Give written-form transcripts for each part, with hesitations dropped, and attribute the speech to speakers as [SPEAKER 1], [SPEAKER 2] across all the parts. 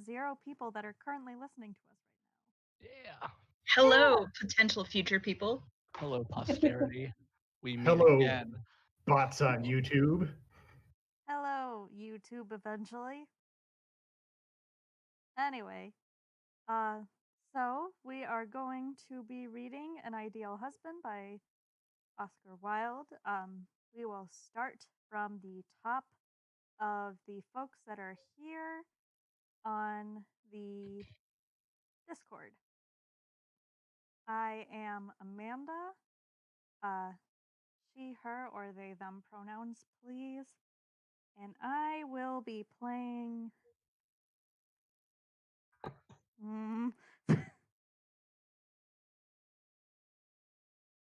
[SPEAKER 1] 0 people that are currently listening to us right
[SPEAKER 2] Yeah.
[SPEAKER 3] Hello, potential future people.
[SPEAKER 2] Hello, posterity. We meet
[SPEAKER 4] Hello,
[SPEAKER 2] again.
[SPEAKER 4] bots on YouTube.
[SPEAKER 1] now. Hello, YouTube eventually. Anyway, so we are going to be reading An Ideal Husband by Oscar Wilde. We will start from the top of the folks that are here on the Discord. I am Amanda. She, her, or they, them pronouns, please. And I will be playing.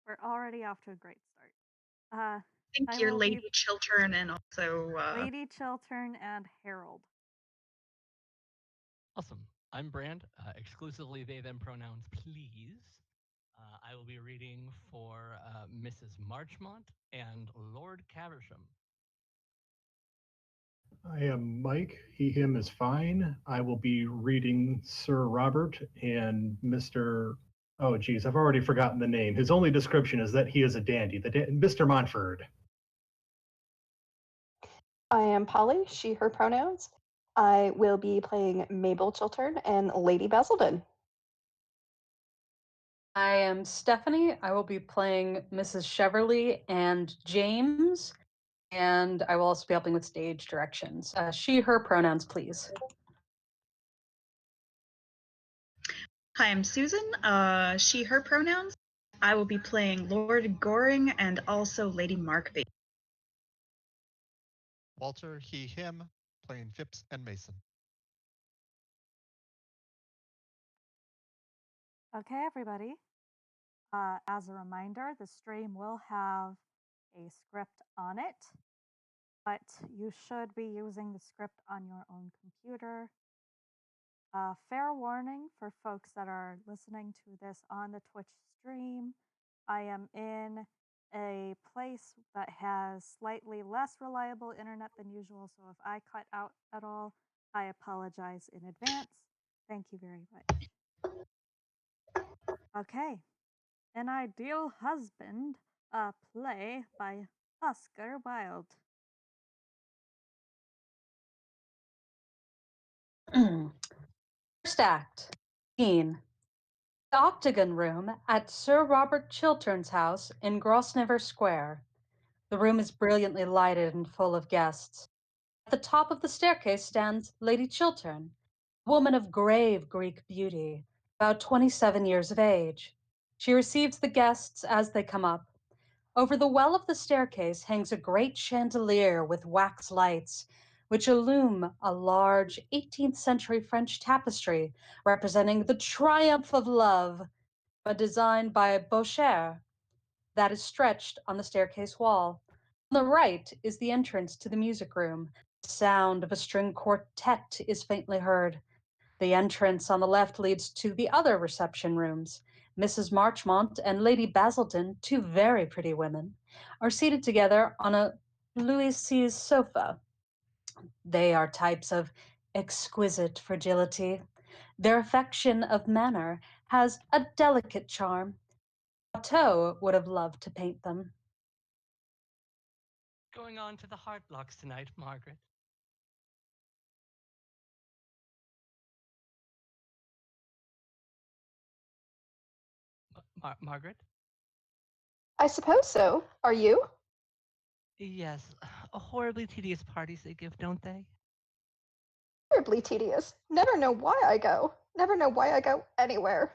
[SPEAKER 1] We're already off to a great start.
[SPEAKER 3] I think
[SPEAKER 1] I
[SPEAKER 3] you're
[SPEAKER 1] will
[SPEAKER 3] Lady
[SPEAKER 1] be
[SPEAKER 3] Chiltern and also
[SPEAKER 1] Lady Chiltern and Harold.
[SPEAKER 2] Awesome. I'm Brand. Exclusively they, them pronouns, please. I will be reading for Mrs. Marchmont and Lord Caversham.
[SPEAKER 4] I am Mike. He, him is fine. I will be reading Sir Robert and Mr. Oh, geez, I've already forgotten the name. His only description is that he is a dandy, Mr. Montford.
[SPEAKER 5] I am Polly, she, her pronouns. I will be playing Mabel Chiltern and Lady Basildon.
[SPEAKER 6] I am Stephanie. I will be playing Mrs. Cheverly and James, and I will also be helping with stage directions. She, her pronouns, please.
[SPEAKER 3] Hi, I'm Susan. She, her pronouns. I will be playing Lord Goring and also Lady Markby.
[SPEAKER 7] Walter, he, him, playing Phipps and Mason.
[SPEAKER 1] Okay, everybody. As a reminder, the stream will have a script on it, but you should be using the script on your own computer. Fair warning for folks that are listening to this on the Twitch stream. I am in a place that has slightly less reliable internet than usual, so if I cut out at all, I apologize in advance. Thank you very much. Okay. An Ideal Husband, a play by Oscar Wilde.
[SPEAKER 6] First act, scene. The Octagon Room at Sir Robert Chiltern's house in Grosvenor Square. The room is brilliantly lighted and full of guests. At the top of the staircase stands Lady Chiltern, a woman of grave Greek beauty, about 27 years of age. She receives the guests as they come up. Over the well of the staircase hangs a great chandelier with wax lights, which illume a large 18th century French tapestry representing the triumph of love, a design by Boucher that is stretched on the staircase wall. On the right is the entrance to the music room. The sound of a string quartet is faintly heard. The entrance on the left leads to the other reception rooms. Mrs. Marchmont and Lady Basildon, two very pretty women, are seated together on a Louis XVI sofa. They are types of exquisite fragility. Their affection of manner has a delicate charm. Watteau would have loved to paint them.
[SPEAKER 2] Going on to the Heart Blocks tonight, Margaret. Margaret?
[SPEAKER 5] I suppose so. Are you?
[SPEAKER 2] Yes, horribly tedious parties they give, don't they?
[SPEAKER 5] Terribly tedious. Never know why I go. Never know why I go anywhere.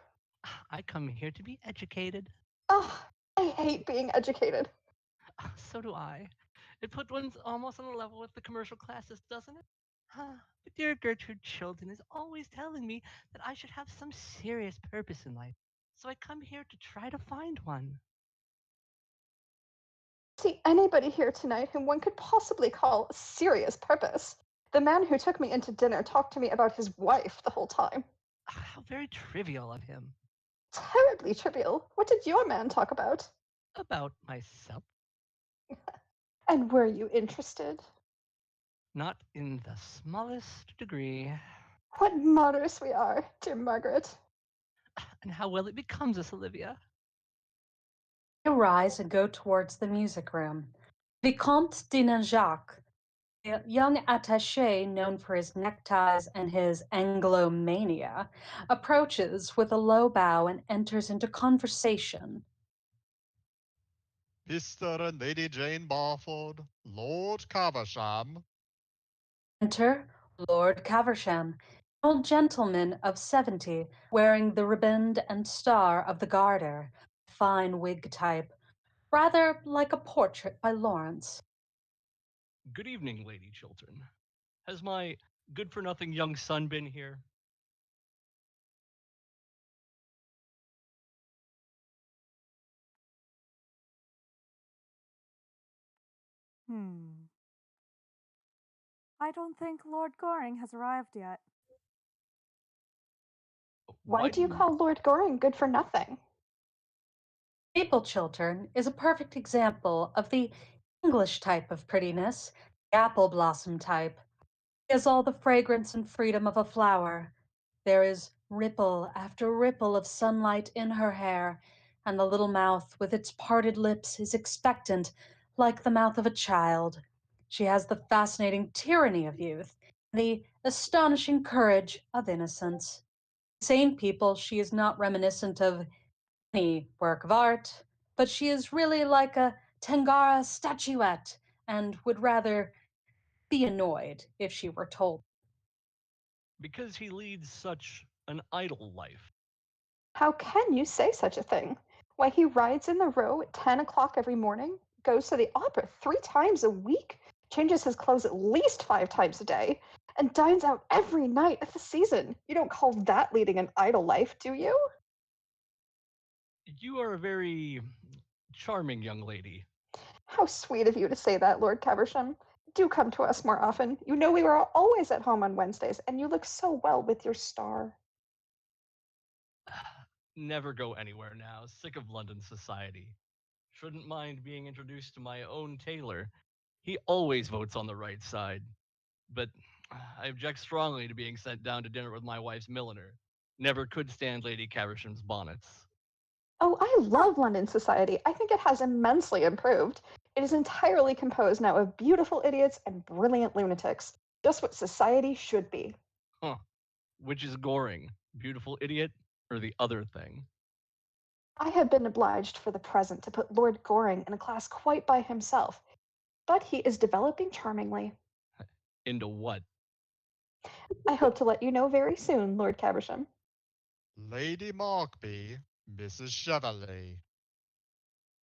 [SPEAKER 2] I come here to be educated.
[SPEAKER 5] Oh, I hate being educated.
[SPEAKER 2] So do I. It put one's almost on a level with the commercial classes, doesn't it? But dear Gertrude Chilton is always telling me that I should have some serious purpose in life. So I come here to try to find one.
[SPEAKER 5] See anybody here tonight whom one could possibly call a serious purpose. The man who took me into dinner talked to me about his wife the whole time.
[SPEAKER 2] How very trivial of him.
[SPEAKER 5] Terribly trivial. What did your man talk about?
[SPEAKER 2] About myself.
[SPEAKER 5] And were you interested?
[SPEAKER 2] Not in the smallest degree.
[SPEAKER 5] What martyrs we are, dear Margaret.
[SPEAKER 2] And how well it becomes us, Olivia.
[SPEAKER 6] They rise and go towards the music room. Vicomte de Nanjac, a young attaché known for his neckties and his Anglomania, approaches with a low bow and enters into conversation.
[SPEAKER 7] Mr. and Lady Jane Barford, Lord Caversham.
[SPEAKER 6] Enter Lord Caversham, an old gentleman of 70, wearing the riband and star of the Garter, fine wig type, rather like a portrait by Lawrence.
[SPEAKER 2] Good evening, Lady Chiltern. Has my good-for-nothing young son been here?
[SPEAKER 1] I don't think Lord Goring has arrived yet.
[SPEAKER 5] Why do you call Lord Goring good for nothing?
[SPEAKER 6] Maple Chiltern is a perfect example of the English type of prettiness, the apple blossom type. She has all the fragrance and freedom of a flower. There is ripple after ripple of sunlight in her hair, and the little mouth with its parted lips is expectant, like the mouth of a child. She has the fascinating tyranny of youth, the astonishing courage of innocence. To sane people, she is not reminiscent of any work of art, but she is really like a Tangara statuette and would rather be annoyed if she were told.
[SPEAKER 2] Because he leads such an idle life.
[SPEAKER 5] How can you say such a thing? Why, he rides in the Row at 10 o'clock every morning, goes to the opera 3 times a week, changes his clothes at least 5 times a day, and dines out every night of the season. You don't call that leading an idle life, do you?
[SPEAKER 2] You are a very charming young lady.
[SPEAKER 5] How sweet of you to say that, Lord Caversham. Do come to us more often. You know we were always at home on Wednesdays, and you look so well with your star.
[SPEAKER 2] Never go anywhere now. Sick of London society. Shouldn't mind being introduced to my own tailor. He always votes on the right side. But I object strongly to being sent down to dinner with my wife's milliner. Never could stand Lady Caversham's bonnets.
[SPEAKER 5] Oh, I love London society. I think it has immensely improved. It is entirely composed now of beautiful idiots and brilliant lunatics. Just what society should be.
[SPEAKER 2] Huh. Which is Goring? Beautiful idiot or the other thing?
[SPEAKER 5] I have been obliged for the present to put Lord Goring in a class quite by himself, but he is developing charmingly.
[SPEAKER 2] Into what?
[SPEAKER 5] I hope to let you know very soon, Lord Caversham.
[SPEAKER 7] Lady Markby, Mrs. Chevalier.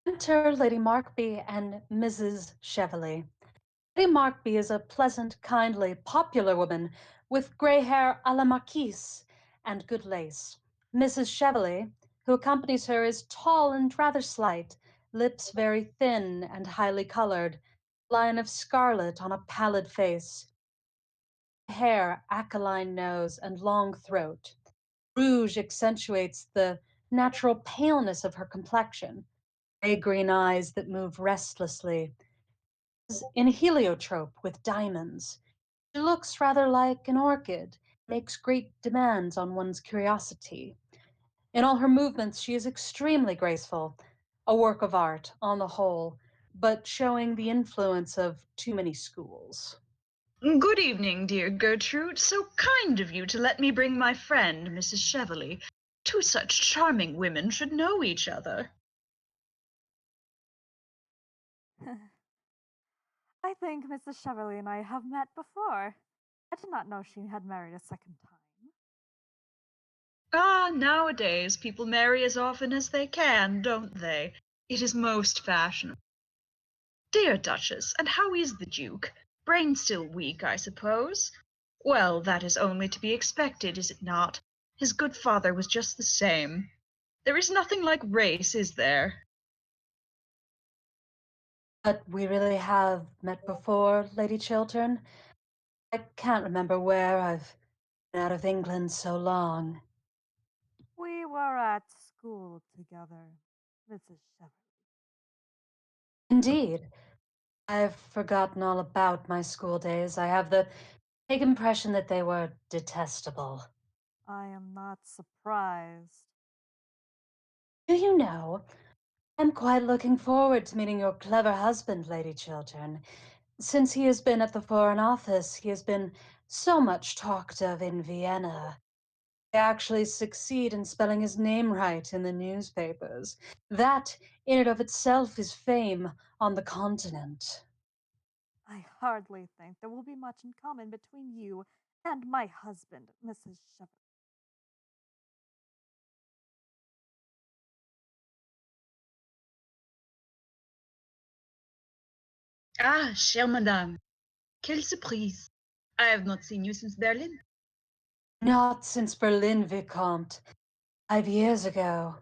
[SPEAKER 6] Enter Lady Markby and Mrs. Chevalier. Lady Markby is a pleasant, kindly, popular woman with gray hair a la marquise and good lace. Mrs. Chevalier, who accompanies her, is tall and rather slight, lips very thin and highly colored, line of scarlet on a pallid face, hair, aquiline nose, and long throat. Rouge accentuates the natural paleness of her complexion, gray-green eyes that move restlessly. In a heliotrope with diamonds. She looks rather like an orchid, makes great demands on one's curiosity. In all her movements, she is extremely graceful, a work of art on the whole, but showing the influence of too many schools.
[SPEAKER 3] Good evening, dear Gertrude. So kind of you to let me bring my friend, Mrs. Chevalier. Two such charming women should know each other.
[SPEAKER 1] I think Mrs. Chevalier and I have met before. I did not know she had married a second time.
[SPEAKER 3] Ah, nowadays people marry as often as they can, don't they? It is most fashionable. Dear Duchess, and how is the Duke? Brain still weak, I suppose? Well, that is only to be expected, is it not? His good father was just the same. There is nothing like race, is there?
[SPEAKER 6] But we really have met before, Lady Chiltern. I can't remember where. I've been out of England so long.
[SPEAKER 1] We were at school together, Mrs. Chevalier.
[SPEAKER 6] Indeed. I've forgotten all about my school days. I have the Big impression that they were detestable.
[SPEAKER 1] I am not surprised.
[SPEAKER 6] Do you know, I'm quite looking forward to meeting your clever husband, Lady Chiltern. Since he has been at the Foreign Office, he has been so much talked of in Vienna. They actually succeed in spelling his name right in the newspapers. That, in and of itself, is fame on the continent.
[SPEAKER 1] I hardly think there will be much in common between you and my husband, Mrs. Shepherd.
[SPEAKER 3] Ah, chère madame, quelle surprise. I have not seen you since Berlin.
[SPEAKER 6] Not since Berlin, Vicomte. 5 years ago.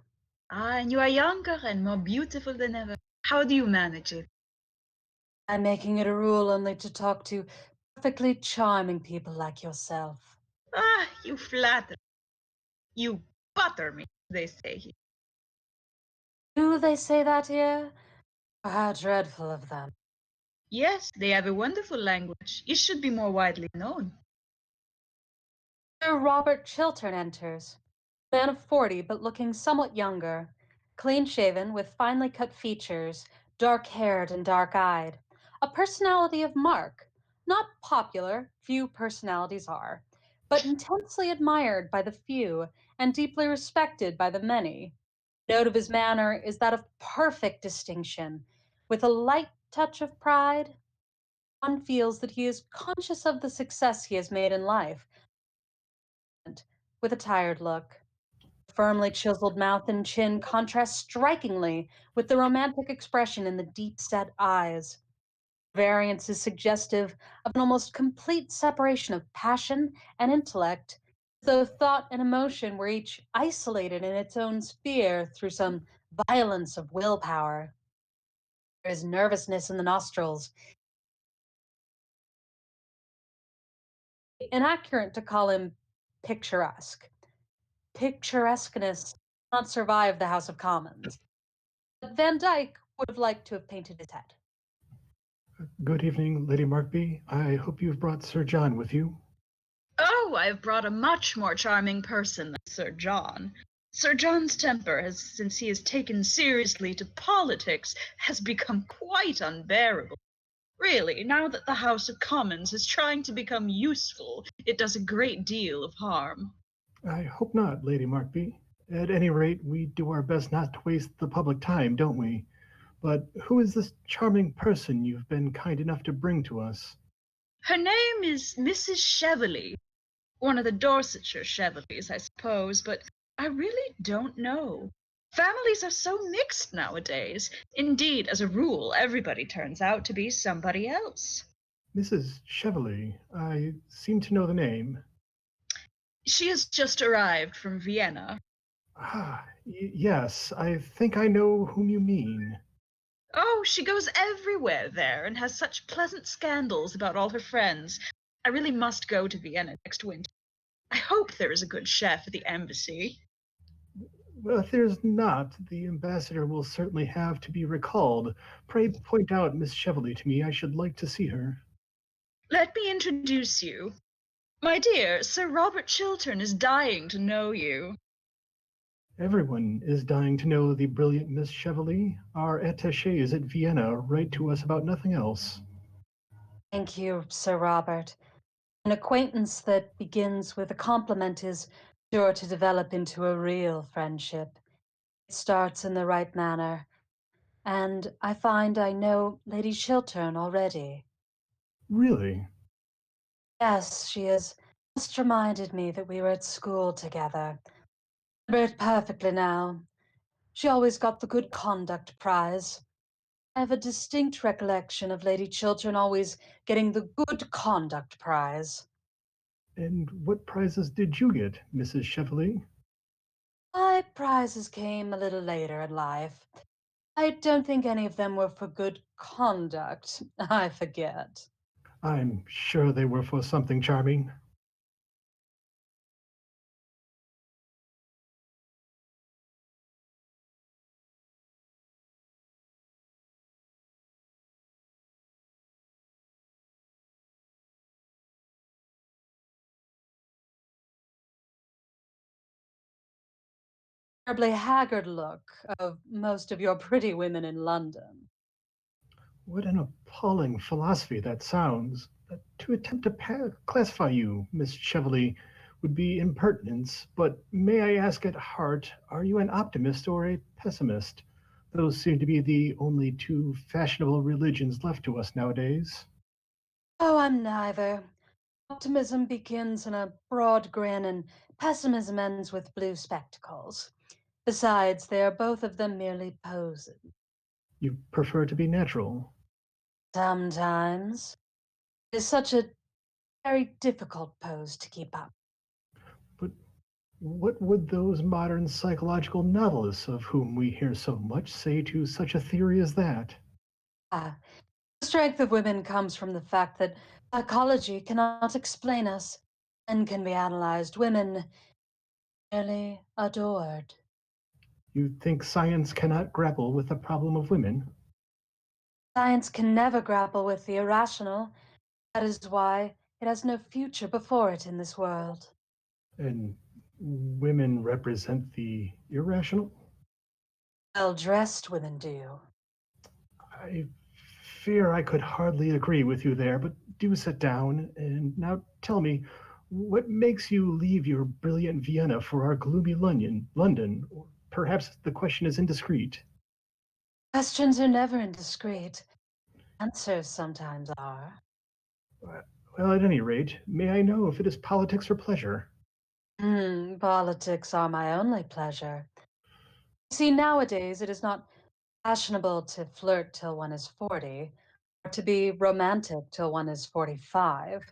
[SPEAKER 3] Ah, and you are younger and more beautiful than ever. How do you manage it?
[SPEAKER 6] I'm making it a rule only to talk to perfectly charming people like yourself.
[SPEAKER 3] Ah, you flatter. You butter me, they say here.
[SPEAKER 6] Do they say that here? How dreadful of them.
[SPEAKER 3] Yes, they have a wonderful language. It should be more widely known.
[SPEAKER 6] Sir Robert Chiltern enters. Man of 40, but looking somewhat younger. Clean shaven, with finely cut features, dark haired and dark eyed. A personality of mark. Not popular, few personalities are, but intensely admired by the few and deeply respected by the many. Note of his manner is that of perfect distinction, with a light touch of pride. One feels that he is conscious of the success he has made in life, with a tired look. Firmly chiseled mouth and chin contrast strikingly with the romantic expression in the deep set eyes. Variance is suggestive of an almost complete separation of passion and intellect, as though thought and emotion were each isolated in its own sphere through some violence of willpower. There is nervousness in the nostrils. Inaccurate to call him picturesque. Picturesqueness not survive the House of Commons. But Van Dyck would have liked to have painted his head.
[SPEAKER 4] Good evening, Lady Markby. I hope you've brought Sir John with you.
[SPEAKER 3] Oh, I've brought a much more charming person than Sir John. Sir John's temper has, since he has taken seriously to politics, has become quite unbearable. Really, now that the House of Commons is trying to become useful, it does a great deal of harm.
[SPEAKER 4] I hope not, Lady Markby. At any rate, we do our best not to waste the public time, don't we? But who is this charming person you've been kind enough to bring to us?
[SPEAKER 3] Her name is Mrs. Cheveley, one of the Dorsetshire Cheveleys, I suppose, but I really don't know. Families are so mixed nowadays. Indeed, as a rule, everybody turns out to be somebody else.
[SPEAKER 4] Mrs. Cheveley. I seem to know the name.
[SPEAKER 3] She has just arrived from Vienna.
[SPEAKER 4] Ah, yes, I think I know whom you mean.
[SPEAKER 3] Oh, she goes everywhere there and has such pleasant scandals about all her friends. I really must go to Vienna next winter. I hope there is a good chef at the embassy.
[SPEAKER 4] Well, if there's not, the ambassador will certainly have to be recalled. Pray point out Miss Cheveley to me. I should like to see her.
[SPEAKER 3] Let me introduce you. My dear, Sir Robert Chiltern is dying to know you.
[SPEAKER 4] Everyone is dying to know the brilliant Miss Cheveley. Our attachés at Vienna write to us about nothing else.
[SPEAKER 6] Thank you, Sir Robert. An acquaintance that begins with a compliment is sure to develop into a real friendship. It starts in the right manner, and I find I know Lady Chiltern already.
[SPEAKER 4] Really?
[SPEAKER 6] Yes, she has just reminded me that we were at school together. I remember it perfectly now. She always got the good conduct prize. I have a distinct recollection of Lady Chiltern always getting the good conduct prize.
[SPEAKER 4] And what prizes did you get, Mrs. Cheveley?
[SPEAKER 6] My prizes came a little later in life. I don't think any of them were for good conduct. I forget.
[SPEAKER 4] I'm sure they were for something charming.
[SPEAKER 6] terribly haggard look of most of your pretty women in London.
[SPEAKER 4] What an appalling philosophy that sounds. To attempt to classify you, Miss Chevalier, would be impertinence, but may I ask at heart, are you an optimist or a pessimist? Those seem to be the only two fashionable religions left to us nowadays.
[SPEAKER 6] Oh, I'm neither. Optimism begins in a broad grin, and pessimism ends with blue spectacles. Besides, they are both of them merely poses.
[SPEAKER 4] You prefer to be natural.
[SPEAKER 6] Sometimes. It is such a very difficult pose to keep up.
[SPEAKER 4] But what would those modern psychological novelists of whom we hear so much say to such a theory as that?
[SPEAKER 6] Ah, the strength of women comes from the fact that psychology cannot explain us and can be analyzed. Women merely adored.
[SPEAKER 4] You think science cannot grapple with the problem of women?
[SPEAKER 6] Science can never grapple with the irrational. That is why it has no future before it in this world.
[SPEAKER 4] And women represent the irrational?
[SPEAKER 6] Well-dressed women do.
[SPEAKER 4] I fear I could hardly agree with you there, but do sit down. And now tell me, what makes you leave your brilliant Vienna for our gloomy London? Or perhaps the question is indiscreet.
[SPEAKER 6] Questions are never indiscreet. Answers sometimes are.
[SPEAKER 4] Well, at any rate, may I know if it is politics or pleasure?
[SPEAKER 6] Politics are my only pleasure. See, nowadays it is not fashionable to flirt till one is 40, or to be romantic till one is 45.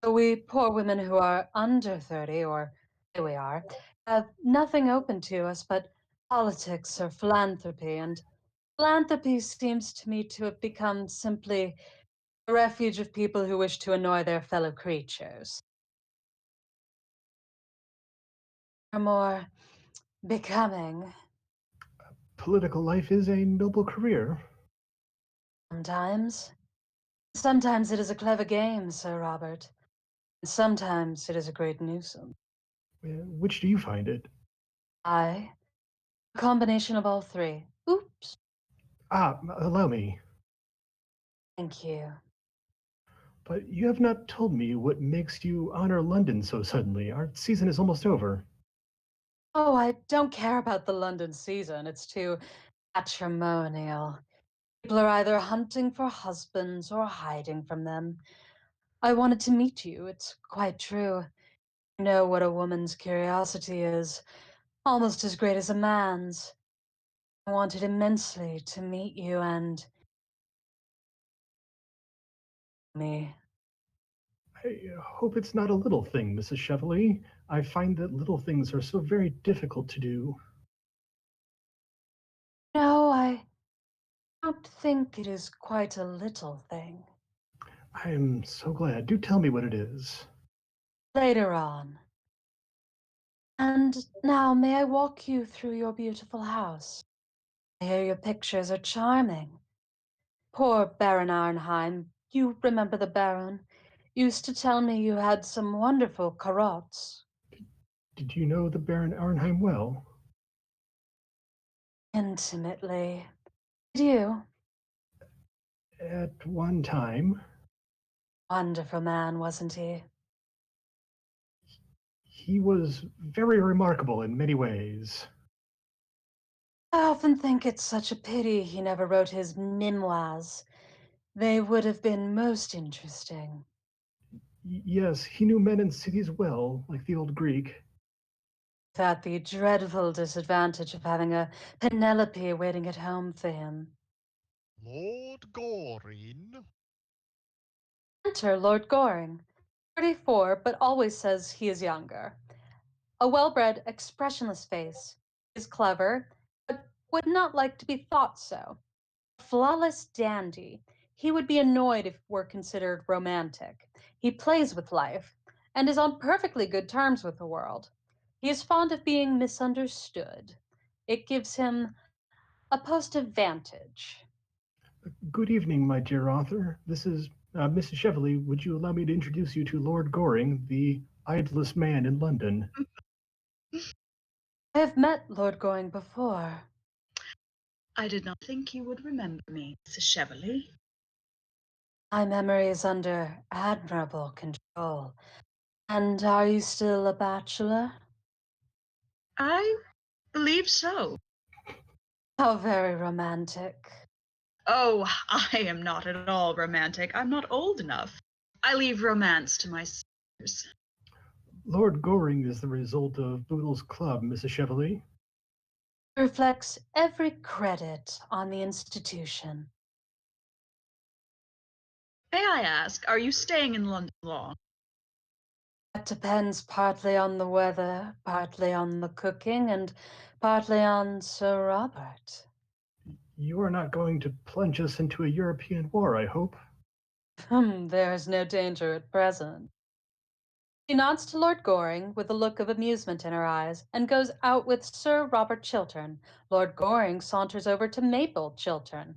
[SPEAKER 6] So we poor women who are under 30, or here we are, have nothing open to us but politics or philanthropy, and philanthropy seems to me to have become simply a refuge of people who wish to annoy their fellow creatures. Or more becoming.
[SPEAKER 4] Political life is a noble career.
[SPEAKER 6] Sometimes. Sometimes it is a clever game, Sir Robert. And sometimes it is a great nuisance.
[SPEAKER 4] Which do you find it?
[SPEAKER 6] A combination of all three. Oops.
[SPEAKER 4] Allow me.
[SPEAKER 6] Thank you.
[SPEAKER 4] But you have not told me what makes you honor London so suddenly. Our season is almost over.
[SPEAKER 6] Oh, I don't care about the London season. It's too matrimonial. People are either hunting for husbands or hiding from them. I wanted to meet you. It's quite true. I know what a woman's curiosity is, almost as great as a man's. I wanted immensely to meet you and me.
[SPEAKER 4] I hope it's not a little thing, Mrs. Chevalier. I find that little things are so very difficult to do.
[SPEAKER 6] No, I don't think it is quite a little thing.
[SPEAKER 4] I am so glad. Do tell me what it is.
[SPEAKER 6] Later on. And now, may I walk you through your beautiful house? I hear your pictures are charming. Poor Baron Arnheim, you remember the Baron, used to tell me you had some wonderful carrots.
[SPEAKER 4] Did you know the Baron Arnheim well?
[SPEAKER 6] Intimately. Did you?
[SPEAKER 4] At one time,
[SPEAKER 6] Wonderful man, wasn't he?
[SPEAKER 4] he was very remarkable in many ways.
[SPEAKER 6] I often think it's such a pity he never wrote his memoirs. They would have been most interesting.
[SPEAKER 4] Yes, he knew men and cities well, like the old Greek.
[SPEAKER 6] Without the dreadful disadvantage of having a Penelope waiting at home for him.
[SPEAKER 7] Lord Goring.
[SPEAKER 6] Enter Lord Goring, 34, but always says he is younger. A well-bred, expressionless face. Is clever, but would not like to be thought so. A flawless dandy. He would be annoyed if were considered romantic. He plays with life, and is on perfectly good terms with the world. He is fond of being misunderstood. It gives him a post of vantage.
[SPEAKER 4] Good evening, my dear author. This is Mrs. Chevalier. Would you allow me to introduce you to Lord Goring, the idlest man in London?
[SPEAKER 6] I have met Lord Goring before.
[SPEAKER 3] I did not think you would remember me, Mrs. Chevalier.
[SPEAKER 6] My memory is under admirable control. And are you still a bachelor?
[SPEAKER 3] I believe so.
[SPEAKER 6] How very romantic.
[SPEAKER 3] Oh, I am not at all romantic. I'm not old enough. I leave romance to my sisters.
[SPEAKER 4] Lord Goring is the result of Boodle's club, Mrs. Chevalier.
[SPEAKER 6] Reflects every credit on the institution.
[SPEAKER 3] May I ask, are you staying in London long?
[SPEAKER 6] That depends partly on the weather, partly on the cooking, and partly on Sir Robert.
[SPEAKER 4] You are not going to plunge us into a European war, I hope.
[SPEAKER 6] There is no danger at present. She nods to Lord Goring with a look of amusement in her eyes and goes out with Sir Robert Chiltern. Lord Goring saunters over to Mabel Chiltern.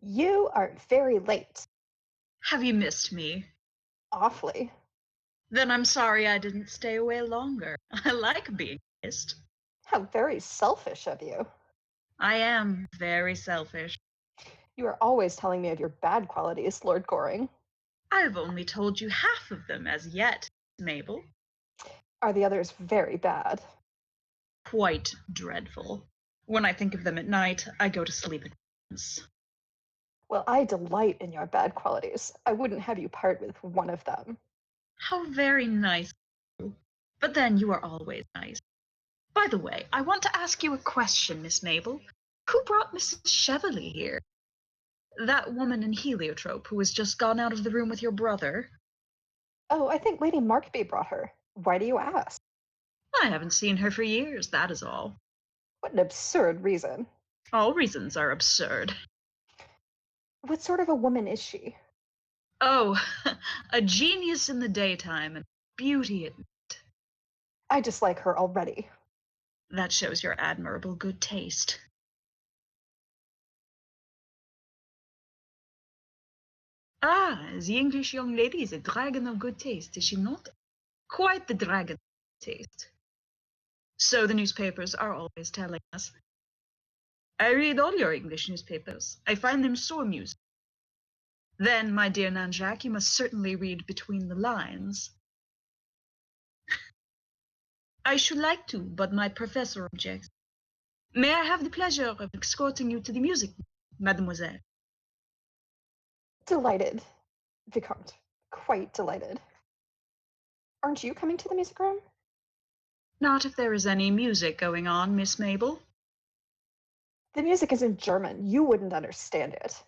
[SPEAKER 5] You are very late.
[SPEAKER 3] Have you missed me?
[SPEAKER 5] Awfully.
[SPEAKER 3] Then I'm sorry I didn't stay away longer. I like being missed.
[SPEAKER 5] How very selfish of you.
[SPEAKER 3] I am very selfish.
[SPEAKER 5] You are always telling me of your bad qualities, Lord Goring.
[SPEAKER 3] I've only told you half of them as yet, Mabel.
[SPEAKER 5] Are the others very bad?
[SPEAKER 3] Quite dreadful. When I think of them at night, I go to sleep at once.
[SPEAKER 5] Well, I delight in your bad qualities. I wouldn't have you part with one of them.
[SPEAKER 3] How very nice of you. But then you are always nice. By the way, I want to ask you a question, Miss Mabel. Who brought Mrs. Chevalier here? That woman in heliotrope who has just gone out of the room with your brother?
[SPEAKER 5] Oh, I think Lady Markby brought her. Why do you ask?
[SPEAKER 3] I haven't seen her for years, that is all.
[SPEAKER 5] What an absurd reason.
[SPEAKER 3] All reasons are absurd.
[SPEAKER 5] What sort of a woman is she?
[SPEAKER 3] Oh, a genius in the daytime and beauty at night.
[SPEAKER 5] I dislike her already.
[SPEAKER 3] That shows your admirable good taste. Ah, the English young lady is a dragon of good taste, is she not? Quite the dragon of taste. So the newspapers are always telling us. I read all your English newspapers. I find them so amusing. Then, my dear Nanjak, you must certainly read between the lines. I should like to, but my professor objects. May I have the pleasure of escorting you to the music, mademoiselle?
[SPEAKER 5] Delighted, Vicomte. Quite delighted. Aren't you coming to the music room?
[SPEAKER 3] Not if there is any music going on, Miss Mabel.
[SPEAKER 5] The music is in German. You wouldn't understand it.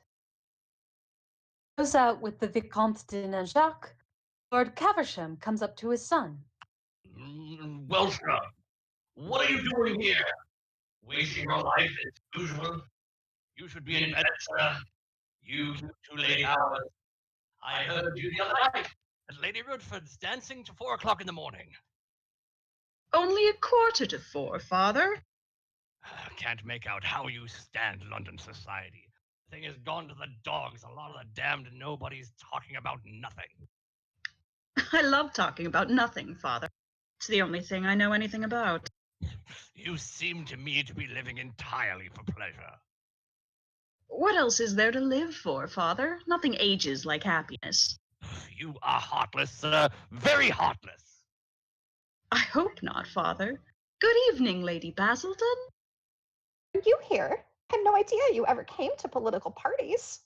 [SPEAKER 6] Goes out with the Vicomte de Nanjac. Lord Caversham comes up to his son.
[SPEAKER 8] Welstra, what are you doing here? Wasting your life as usual? You should be in bed, sir. You keep too late hours. I heard you the other night
[SPEAKER 2] And Lady Rutford's dancing to 4 o'clock in the morning.
[SPEAKER 3] Only 4:45, father.
[SPEAKER 2] Can't make out how you stand London society. The thing has gone to the dogs. A lot of the damned nobodies talking about nothing.
[SPEAKER 3] I love talking about nothing, father. It's the only thing I know anything about.
[SPEAKER 2] You seem to me to be living entirely for pleasure.
[SPEAKER 3] What else is there to live for, father? Nothing ages like happiness.
[SPEAKER 2] You are heartless, sir. Very heartless.
[SPEAKER 3] I hope not, father. Good evening, Lady Basildon.
[SPEAKER 5] Are you here? I had no idea you ever came to political parties.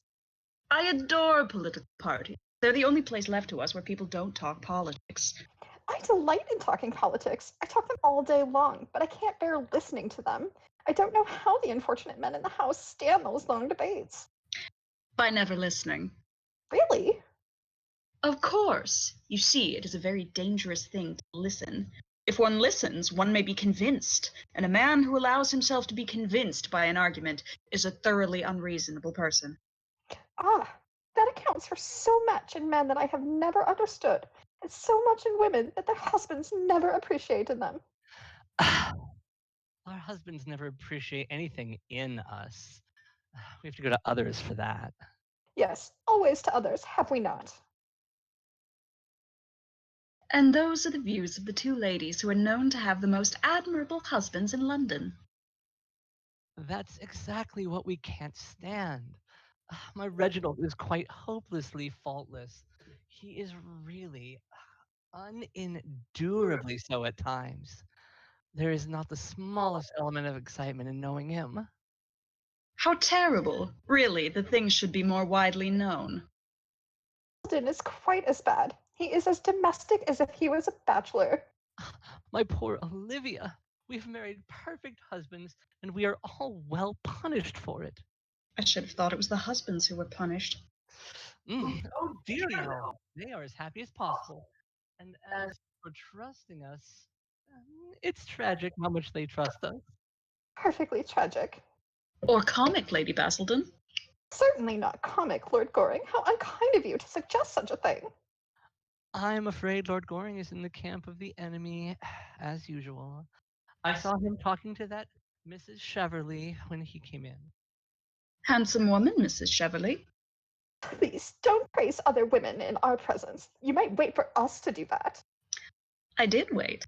[SPEAKER 3] I adore political parties. They're the only place left to us where people don't talk politics.
[SPEAKER 5] I delight in talking politics. I talk them all day long, but I can't bear listening to them. I don't know how the unfortunate men in the House stand those long debates.
[SPEAKER 3] By never listening.
[SPEAKER 5] Really?
[SPEAKER 3] Of course. You see, it is a very dangerous thing to listen. If one listens, one may be convinced, and a man who allows himself to be convinced by an argument is a thoroughly unreasonable person.
[SPEAKER 5] Ah, that accounts for so much in men that I have never understood, and so much in women that their husbands never appreciated them.
[SPEAKER 2] Our husbands never appreciate anything in us. We have to go to others for that.
[SPEAKER 5] Yes, always to others, have we not?
[SPEAKER 3] And those are the views of the two ladies who are known to have the most admirable husbands in London.
[SPEAKER 2] That's exactly what we can't stand. My Reginald is quite hopelessly faultless. He is really unendurably so at times. There is not the smallest element of excitement in knowing him.
[SPEAKER 3] How terrible. Really, the thing should be more widely known.
[SPEAKER 5] Basildon is quite as bad. He is as domestic as if he was a bachelor.
[SPEAKER 2] My poor Olivia. We've married perfect husbands, and we are all well punished for it.
[SPEAKER 3] I should have thought it was the husbands who were punished.
[SPEAKER 2] Oh dear no. They are as happy as possible. And as for trusting us, it's tragic how much they trust us.
[SPEAKER 5] Perfectly tragic.
[SPEAKER 3] Or comic, Lady Basildon.
[SPEAKER 5] Certainly not comic, Lord Goring. How unkind of you to suggest such a thing.
[SPEAKER 2] I'm afraid Lord Goring is in the camp of the enemy, as usual. I saw him talking to that Mrs. Cheverly when he came in.
[SPEAKER 3] Handsome woman, Mrs. Cheverly.
[SPEAKER 5] Please, don't praise other women in our presence. You might wait for us to do that.
[SPEAKER 3] I did wait.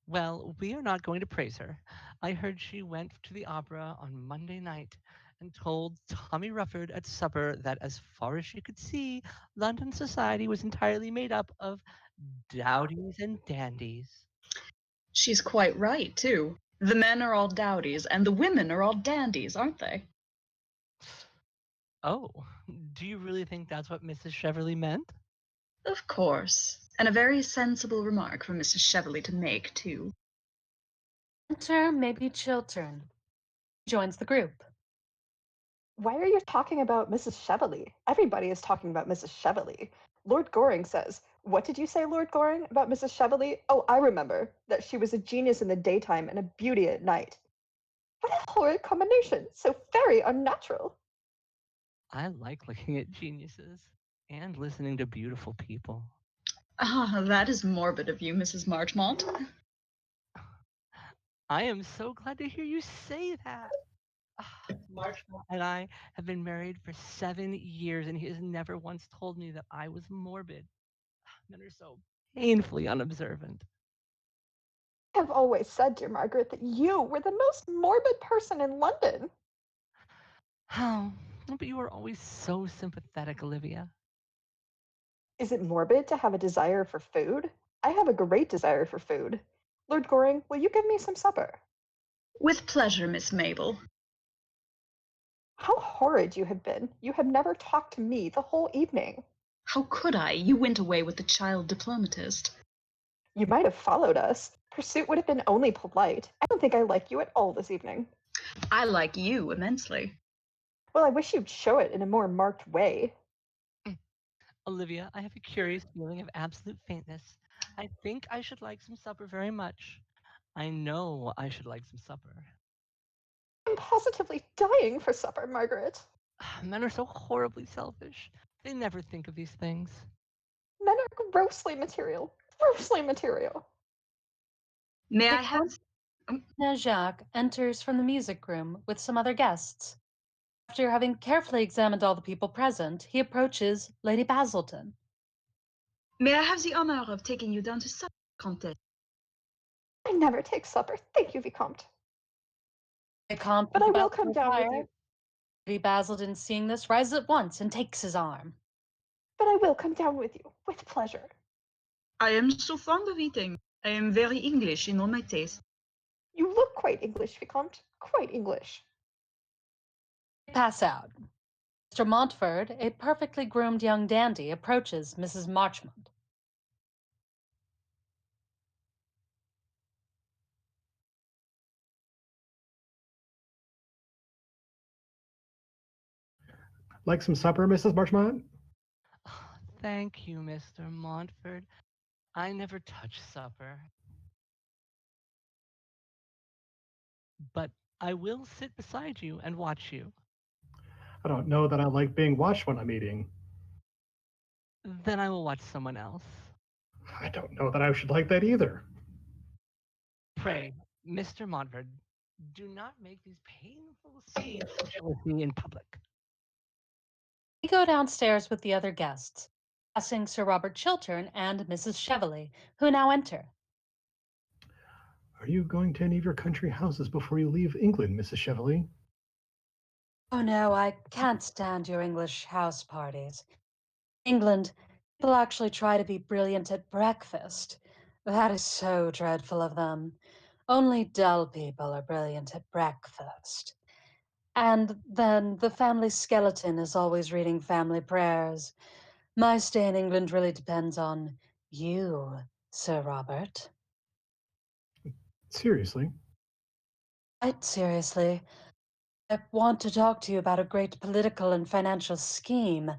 [SPEAKER 2] Well, we are not going to praise her. I heard she went to the opera on Monday night and told Tommy Rufford at supper that as far as she could see, London society was entirely made up of dowdies and dandies.
[SPEAKER 3] She's quite right, too. The men are all dowdies, and the women are all dandies, aren't they?
[SPEAKER 2] Oh, do you really think that's what Mrs. Cheverly meant?
[SPEAKER 3] Of course. And a very sensible remark for Mrs. Cheverly to make, too.
[SPEAKER 6] Enter maybe Chiltern. He joins the group.
[SPEAKER 5] Why are you talking about Mrs. Cheverly? Everybody is talking about Mrs. Cheverly. Lord Goring says, what did you say, Lord Goring, about Mrs. Cheverly? Oh, I remember, that she was a genius in the daytime and a beauty at night. What a horrid combination, so very unnatural.
[SPEAKER 2] I like looking at geniuses and listening to beautiful people.
[SPEAKER 3] Ah, that is morbid of you, Mrs. Marchmont.
[SPEAKER 2] I am so glad to hear you say that. Marshall and I have been married for 7 years, and he has never once told me that I was morbid. Men are so painfully unobservant.
[SPEAKER 5] I have always said, dear Margaret, that you were the most morbid person in London.
[SPEAKER 2] How? But you are always so sympathetic, Olivia.
[SPEAKER 5] Is it morbid to have a desire for food? I have a great desire for food. Lord Goring, will you give me some supper?
[SPEAKER 3] With pleasure, Miss Mabel.
[SPEAKER 5] How horrid you have been. You have never talked to me the whole evening.
[SPEAKER 3] How could I? You went away with the child diplomatist.
[SPEAKER 5] You might have followed us. Pursuit would have been only polite. I don't think I like you at all this evening.
[SPEAKER 3] I like you immensely.
[SPEAKER 5] Well, I wish you'd show it in a more marked way.
[SPEAKER 2] Olivia, I have a curious feeling of absolute faintness. I think I should like some supper very much. I know I should like some supper.
[SPEAKER 5] I'm positively dying for supper, Margaret.
[SPEAKER 2] Men are so horribly selfish. They never think of these things.
[SPEAKER 5] Men are grossly material. Grossly material.
[SPEAKER 3] May I have...
[SPEAKER 6] Jacques enters from the music room with some other guests. After having carefully examined all the people present, he approaches Lady Basildon.
[SPEAKER 3] May I have the honor of taking you down to supper, Comtesse?
[SPEAKER 5] I never take supper. Thank you, Vicomte.
[SPEAKER 6] Vicomte
[SPEAKER 5] But
[SPEAKER 6] is
[SPEAKER 5] I will
[SPEAKER 6] about to
[SPEAKER 5] come down with
[SPEAKER 6] retire.
[SPEAKER 5] you.
[SPEAKER 6] Lady Basildon, seeing this, rises at once and takes his arm.
[SPEAKER 5] But I will come down with you, with pleasure.
[SPEAKER 3] I am so fond of eating. I am very English in all my tastes.
[SPEAKER 5] You look quite English, Vicomte. Quite English.
[SPEAKER 6] They pass out. Mr. Montford, a perfectly groomed young dandy, approaches Mrs. Marchmont.
[SPEAKER 4] Like some supper, Mrs. Marchmont?
[SPEAKER 2] Thank you, Mr. Montford. I never touch supper. But I will sit beside you and watch you.
[SPEAKER 4] I don't know that I like being watched when I'm eating.
[SPEAKER 2] Then I will watch someone else.
[SPEAKER 4] I don't know that I should like that either.
[SPEAKER 2] Pray, Mr. Montford, do not make these painful scenes with me in public.
[SPEAKER 6] We go downstairs with the other guests. passing Sir Robert Chiltern and Mrs. Cheveley, who now enter.
[SPEAKER 4] Are you going to any of your country houses before you leave England, Mrs. Cheveley?
[SPEAKER 6] Oh no, I can't stand your English house parties. England, people actually try to be brilliant at breakfast. That is so dreadful of them. Only dull people are brilliant at breakfast. And then the family skeleton is always reading family prayers. My stay in England really depends on you, Sir Robert.
[SPEAKER 4] Seriously?
[SPEAKER 6] Quite seriously. I want to talk to you about a great political and financial scheme,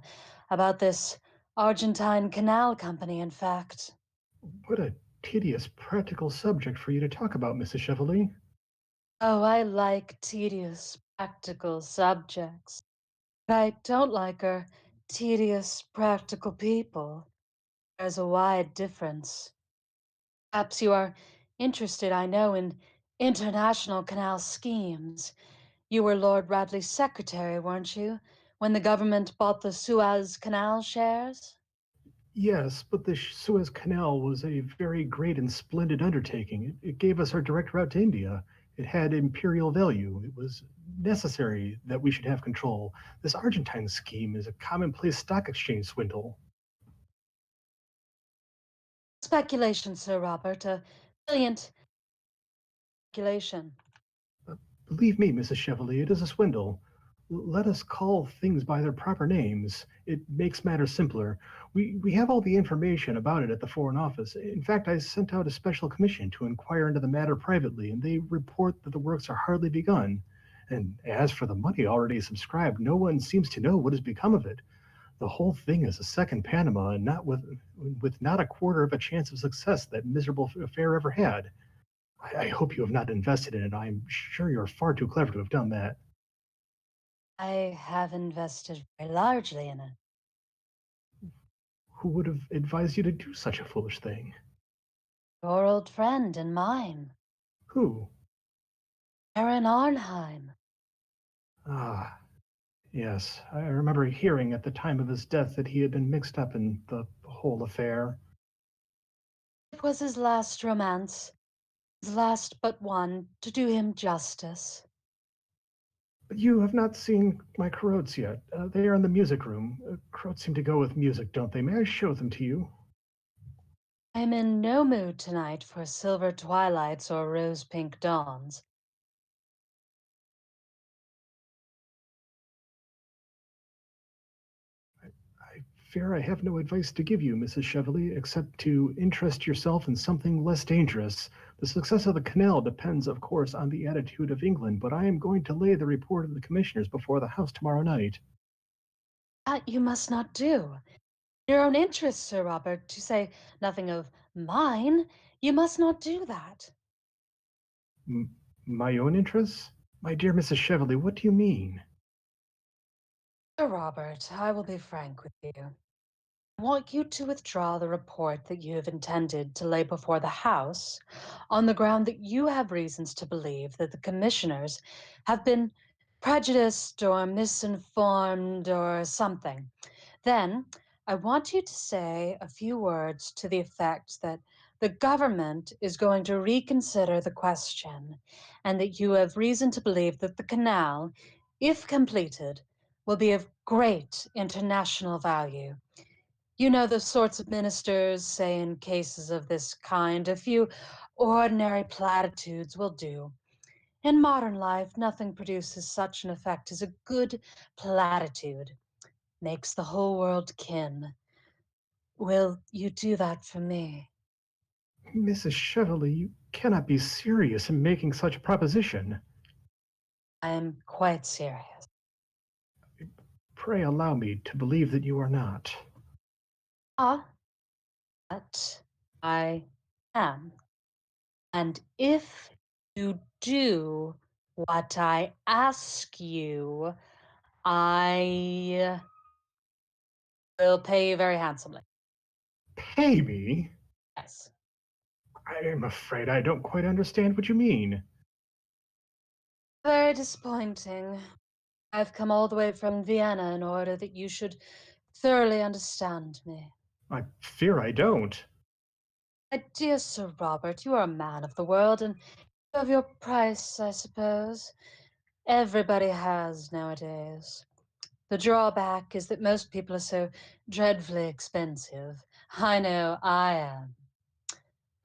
[SPEAKER 6] about this Argentine Canal Company, in fact.
[SPEAKER 4] What a tedious practical subject for you to talk about, Mrs. Cheveley.
[SPEAKER 6] Oh, I like tedious, practical subjects. What I don't like are tedious, practical people. There's a wide difference. Perhaps you are interested, I know, in international canal schemes. You were Lord Radley's secretary, weren't you, when the government bought the Suez Canal shares?
[SPEAKER 4] Yes, but the Suez Canal was a very great and splendid undertaking. It gave us our direct route to India. It had imperial value. It was necessary that we should have control. This Argentine scheme is a commonplace stock exchange swindle.
[SPEAKER 6] Speculation, Sir Robert, a brilliant speculation.
[SPEAKER 4] Believe me, Mrs. Cheveley, it is a swindle. Let us call things by their proper names. It makes matters simpler. We have all the information about it at the Foreign Office. In fact, I sent out a special commission to inquire into the matter privately, and they report that the works are hardly begun. And as for the money already subscribed, no one seems to know what has become of it. The whole thing is a second Panama, and not with not a quarter of a chance of success that miserable affair ever had. I hope you have not invested in it. I'm sure you're far too clever to have done that.
[SPEAKER 6] I have invested very largely in it.
[SPEAKER 4] Who would have advised you to do such a foolish thing?
[SPEAKER 6] Your old friend and mine,
[SPEAKER 4] Who?
[SPEAKER 6] Baron Arnheim.
[SPEAKER 4] Ah, yes. I remember hearing at the time of his death that he had been mixed up in the whole affair.
[SPEAKER 6] It was his last romance, his last but one, to do him justice.
[SPEAKER 4] But you have not seen my carrots yet. They are in the music room. Carrots seem to go with music, don't they? May I show them to you?
[SPEAKER 6] I'm in no mood tonight for silver twilights or rose-pink dawns.
[SPEAKER 4] I fear I have no advice to give you, Mrs. Cheveley, except to interest yourself in something less dangerous. The success of the canal depends, of course, on the attitude of England, but I am going to lay the report of the commissioners before the House tomorrow night.
[SPEAKER 6] That you must not do. In your own interest, Sir Robert, to say nothing of mine, you must not do that.
[SPEAKER 4] My own interests? My dear Mrs. Cheveley, what do you mean?
[SPEAKER 6] Sir Robert, I will be frank with you. I want you to withdraw the report that you have intended to lay before the House on the ground that you have reasons to believe that the commissioners have been prejudiced or misinformed or something. Then I want you to say a few words to the effect that the government is going to reconsider the question and that you have reason to believe that the canal, if completed, will be of great international value. You know the sorts of ministers say in cases of this kind, a few ordinary platitudes will do. In modern life, nothing produces such an effect as a good platitude. Makes the whole world kin. Will you do that for me?
[SPEAKER 4] Mrs. Cheveley, you cannot be serious in making such a proposition.
[SPEAKER 6] I am quite serious.
[SPEAKER 4] Pray allow me to believe that you are not.
[SPEAKER 6] Ah, but I am. And if you do what I ask you, I will pay you very handsomely.
[SPEAKER 4] Pay me?
[SPEAKER 6] Yes.
[SPEAKER 4] I am afraid I don't quite understand what you mean.
[SPEAKER 6] Very disappointing. I've come all the way from Vienna in order that you should thoroughly understand me.
[SPEAKER 4] I fear I don't.
[SPEAKER 6] My dear Sir Robert, you are a man of the world, and you have your price, I suppose. Everybody has nowadays. The drawback is that most people are so dreadfully expensive. I know I am.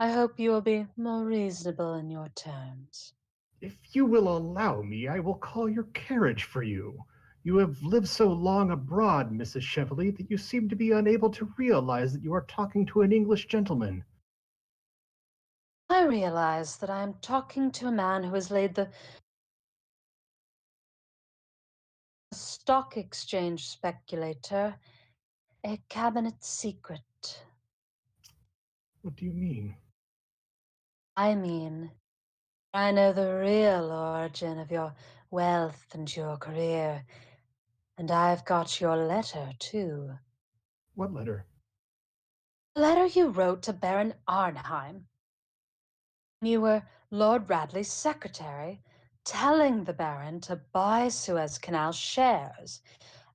[SPEAKER 6] I hope you will be more reasonable in your terms.
[SPEAKER 4] If you will allow me, I will call your carriage for you. You have lived so long abroad, Mrs. Cheveley, that you seem to be unable to realize that you are talking to an English gentleman.
[SPEAKER 6] I realize that I am talking to a man who has laid the stock exchange speculator a cabinet secret.
[SPEAKER 4] What do you mean?
[SPEAKER 6] I mean, I know the real origin of your wealth and your career, and I've got your letter, too.
[SPEAKER 4] What letter?
[SPEAKER 6] The letter you wrote to Baron Arnheim. You were Lord Radley's secretary, telling the Baron to buy Suez Canal shares,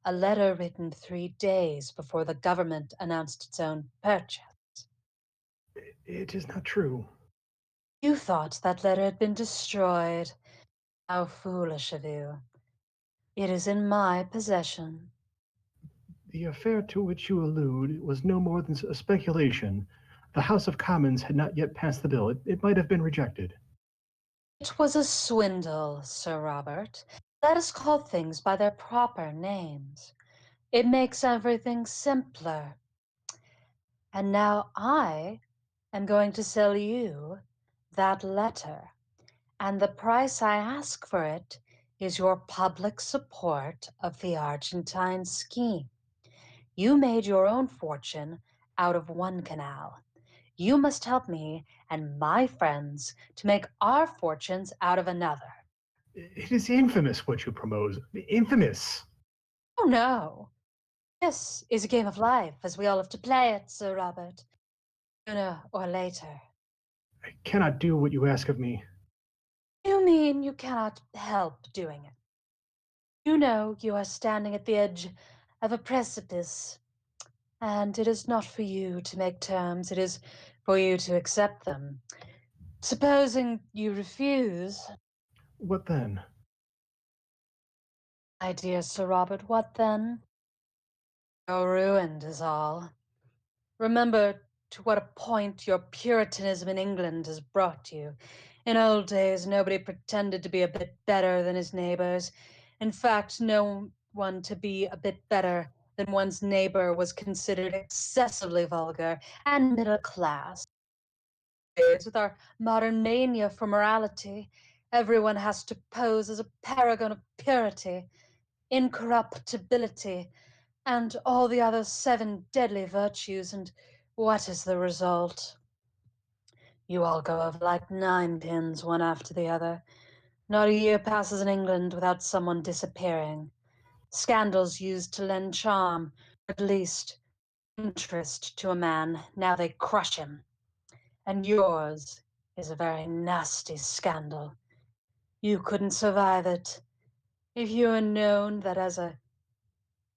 [SPEAKER 6] a letter written 3 days before the government announced its own purchase.
[SPEAKER 4] It is not true.
[SPEAKER 6] You thought that letter had been destroyed. How foolish of you. It is in my possession.
[SPEAKER 4] The affair to which you allude was no more than a speculation. The House of Commons had not yet passed the bill. It might have been rejected.
[SPEAKER 6] It was a swindle, Sir Robert. Let us call things by their proper names. It makes everything simpler. And now I am going to sell you that letter, and the price I ask for it is your public support of the Argentine scheme. You made your own fortune out of one canal. You must help me and my friends to make our fortunes out of another.
[SPEAKER 4] It is infamous what you promote. Infamous.
[SPEAKER 6] Oh no, this is a game of life as we all have to play it, Sir Robert, sooner or later.
[SPEAKER 4] I cannot do what you ask of me.
[SPEAKER 6] You mean you cannot help doing it? You know you are standing at the edge of a precipice, and it is not for you to make terms, it is for you to accept them. Supposing you refuse,
[SPEAKER 4] What then?
[SPEAKER 6] my dear Sir Robert, what then? You're ruined is all. Remember to what a point your Puritanism in England has brought you. In old days, nobody pretended to be a bit better than his neighbors. In fact, no one to be a bit better than one's neighbor was considered excessively vulgar and middle class. With our modern mania for morality, everyone has to pose as a paragon of purity, incorruptibility, and all the other 7 deadly virtues, and what is the result? You all go over like 9 pins, one after the other. Not a year passes in England without someone disappearing. Scandals used to lend charm, or at least interest to a man, now they crush him. And yours is a very nasty scandal. You couldn't survive it. If you had known that as a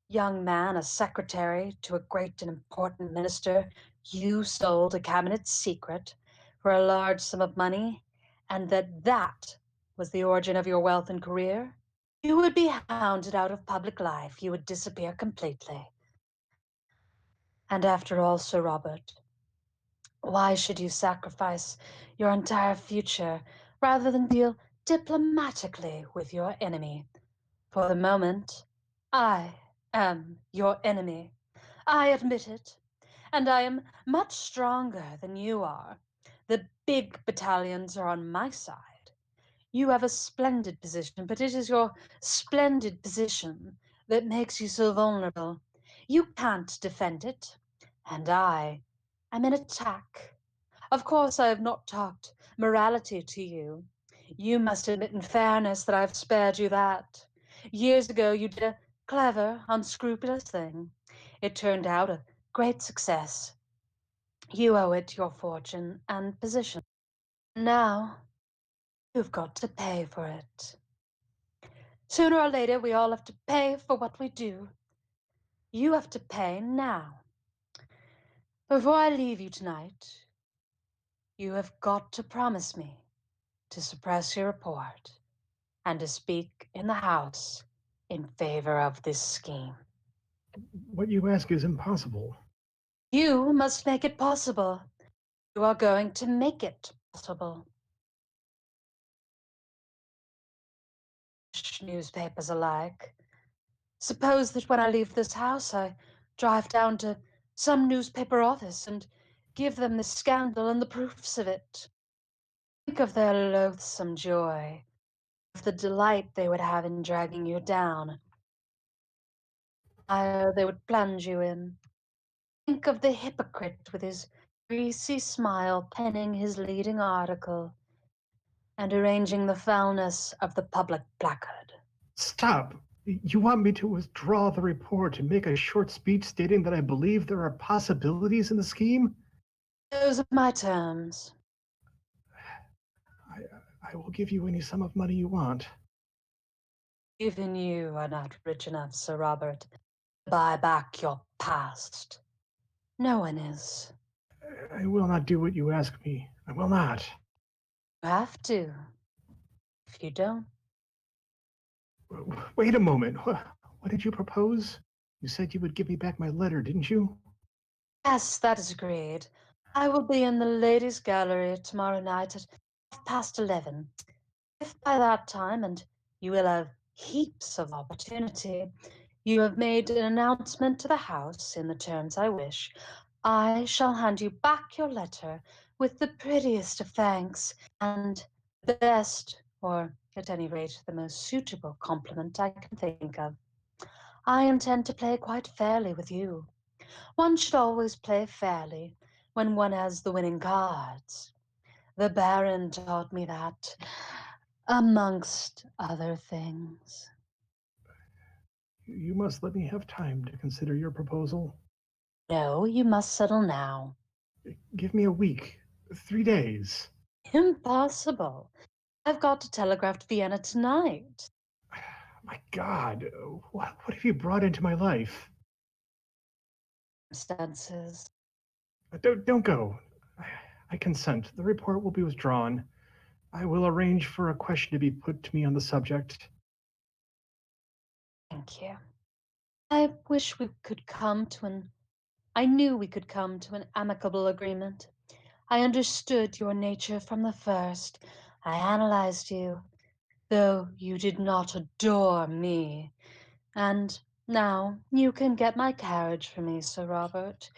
[SPEAKER 6] young man, a secretary to a great and important minister, you sold a cabinet secret for a large sum of money, and that was the origin of your wealth and career, you would be hounded out of public life. You would disappear completely. And after all, Sir Robert, why should you sacrifice your entire future rather than deal diplomatically with your enemy? For the moment, I am your enemy. I admit it, and I am much stronger than you are. The big battalions are on my side. You have a splendid position, but it is your splendid position that makes you so vulnerable. You can't defend it, and I am in attack. Of course, I have not talked morality to you. You must admit in fairness that I've spared you that. Years ago, you did a clever, unscrupulous thing. It turned out a great success. You owe it your fortune and position. Now, you've got to pay for it. Sooner or later, we all have to pay for what we do. You have to pay now. Before I leave you tonight, you have got to promise me to suppress your report and to speak in the House in favor of this scheme.
[SPEAKER 4] What you ask is impossible.
[SPEAKER 6] You must make it possible. You are going to make it possible. Newspapers alike. Suppose that when I leave this house, I drive down to some newspaper office and give them the scandal and the proofs of it. Think of their loathsome joy, of the delight they would have in dragging you down. They would plunge you in. Think of the hypocrite with his greasy smile penning his leading article and arranging the foulness of the public placard.
[SPEAKER 4] Stop! You want me to withdraw the report and make a short speech stating that I believe there are possibilities in the scheme?
[SPEAKER 6] Those are my terms.
[SPEAKER 4] I will give you any sum of money you want.
[SPEAKER 6] Even you are not rich enough, Sir Robert, to buy back your past. No one is.
[SPEAKER 4] I will not do what you ask me. I will not.
[SPEAKER 6] You have to. If you don't,
[SPEAKER 4] Wait a moment. What did you propose? You said you would give me back my letter, didn't you?
[SPEAKER 6] yes, that is agreed. I will be in the ladies' gallery tomorrow night at 11:30. If by that time, and you will have heaps of opportunity, you have made an announcement to the House in the terms I wish, I shall hand you back your letter with the prettiest of thanks and the best, or at any rate the most suitable compliment I can think of. I intend to play quite fairly with you. One should always play fairly when one has the winning cards. The Baron taught me that, amongst other things.
[SPEAKER 4] You must let me have time to consider your proposal.
[SPEAKER 6] No, you must settle now.
[SPEAKER 4] Give me a week, 3 days.
[SPEAKER 6] Impossible. I've got to telegraph to Vienna tonight.
[SPEAKER 4] My God, what have you brought into my life?
[SPEAKER 6] Circumstances.
[SPEAKER 4] Don't go. I consent. The report will be withdrawn. I will arrange for a question to be put to me on the subject.
[SPEAKER 6] Thank you. I wish we could come to an. I knew we could come to an amicable agreement. I understood your nature from the first. I analyzed you, though you did not adore me. And now you can get my carriage for me, Sir Robert.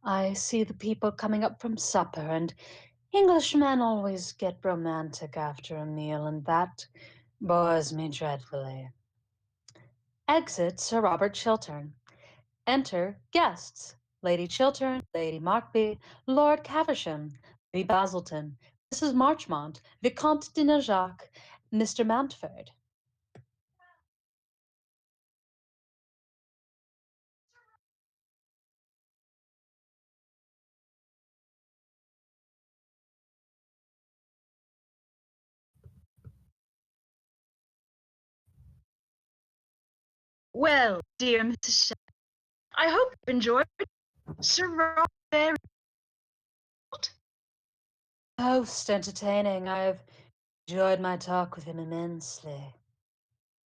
[SPEAKER 6] I see the people coming up from supper, and Englishmen always get romantic after a meal, and that bores me dreadfully. Exit Sir Robert Chiltern. Enter guests. Lady Chiltern, Lady Markby, Lord Caversham, Lady Basilton, Mrs. Marchmont, Vicomte de Najac, Mr. Mountford.
[SPEAKER 3] Well, dear Mrs. Shelley, I hope you enjoyed Sir Robert very much.
[SPEAKER 6] Most entertaining. I've enjoyed my talk with him immensely.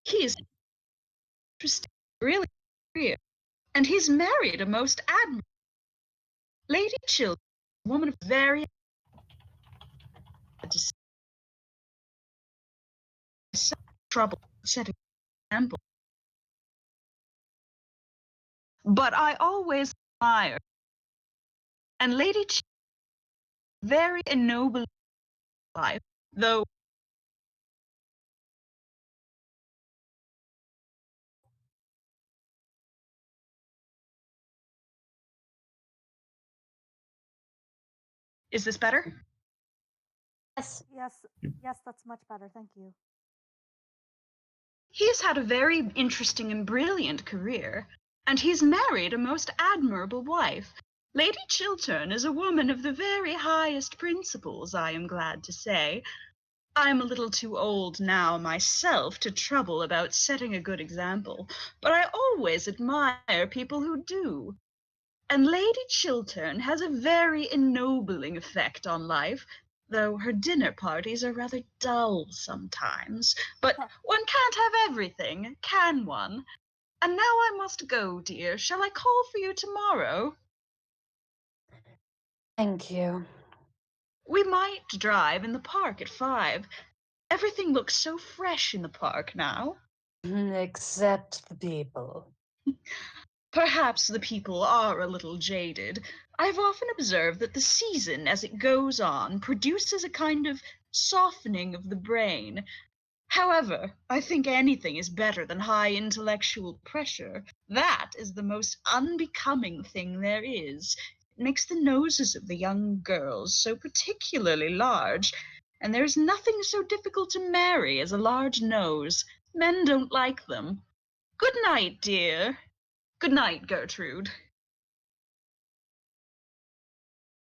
[SPEAKER 3] He's interesting, really career, and he's married a most admirable Lady Chiltern, a woman of very trouble setting an example. But I always admire, and Lady Chiltern, very ennobled life, though is this better?
[SPEAKER 6] Yes,
[SPEAKER 1] Yes, that's much better. Thank you.
[SPEAKER 3] He has had a very interesting and brilliant career, and he's married a most admirable wife. Lady Chiltern is a woman of the very highest principles, I am glad to say. I'm a little too old now myself to trouble about setting a good example, but I always admire people who do. And Lady Chiltern has a very ennobling effect on life, though her dinner parties are rather dull sometimes. But one can't have everything, can one? And now I must go, dear. Shall I call for you tomorrow?
[SPEAKER 6] Thank you.
[SPEAKER 3] We might drive in the park at 5. Everything looks so fresh in the park now.
[SPEAKER 6] Except the people.
[SPEAKER 3] Perhaps the people are a little jaded. I've often observed that the season, as it goes on, produces a kind of softening of the brain. However, I think anything is better than high intellectual pressure. That is the most unbecoming thing there is. It makes the noses of the young girls so particularly large, and there's nothing so difficult to marry as a large nose. Men don't like them. Good night, dear. Good night, Gertrude.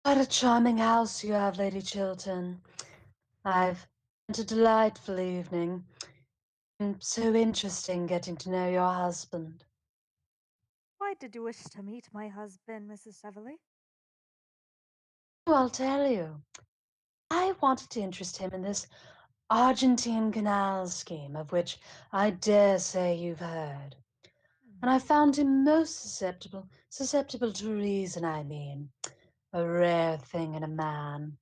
[SPEAKER 6] What a charming house you have, Lady Chiltern. I've had a delightful evening. And so interesting getting to know your husband.
[SPEAKER 1] Why did you wish to meet my husband, Mrs. Cheverly?
[SPEAKER 6] Oh, I'll tell you. I wanted to interest him in this Argentine canal scheme, of which I dare say you've heard. And I found him most susceptible to reason, I mean. A rare thing in a man.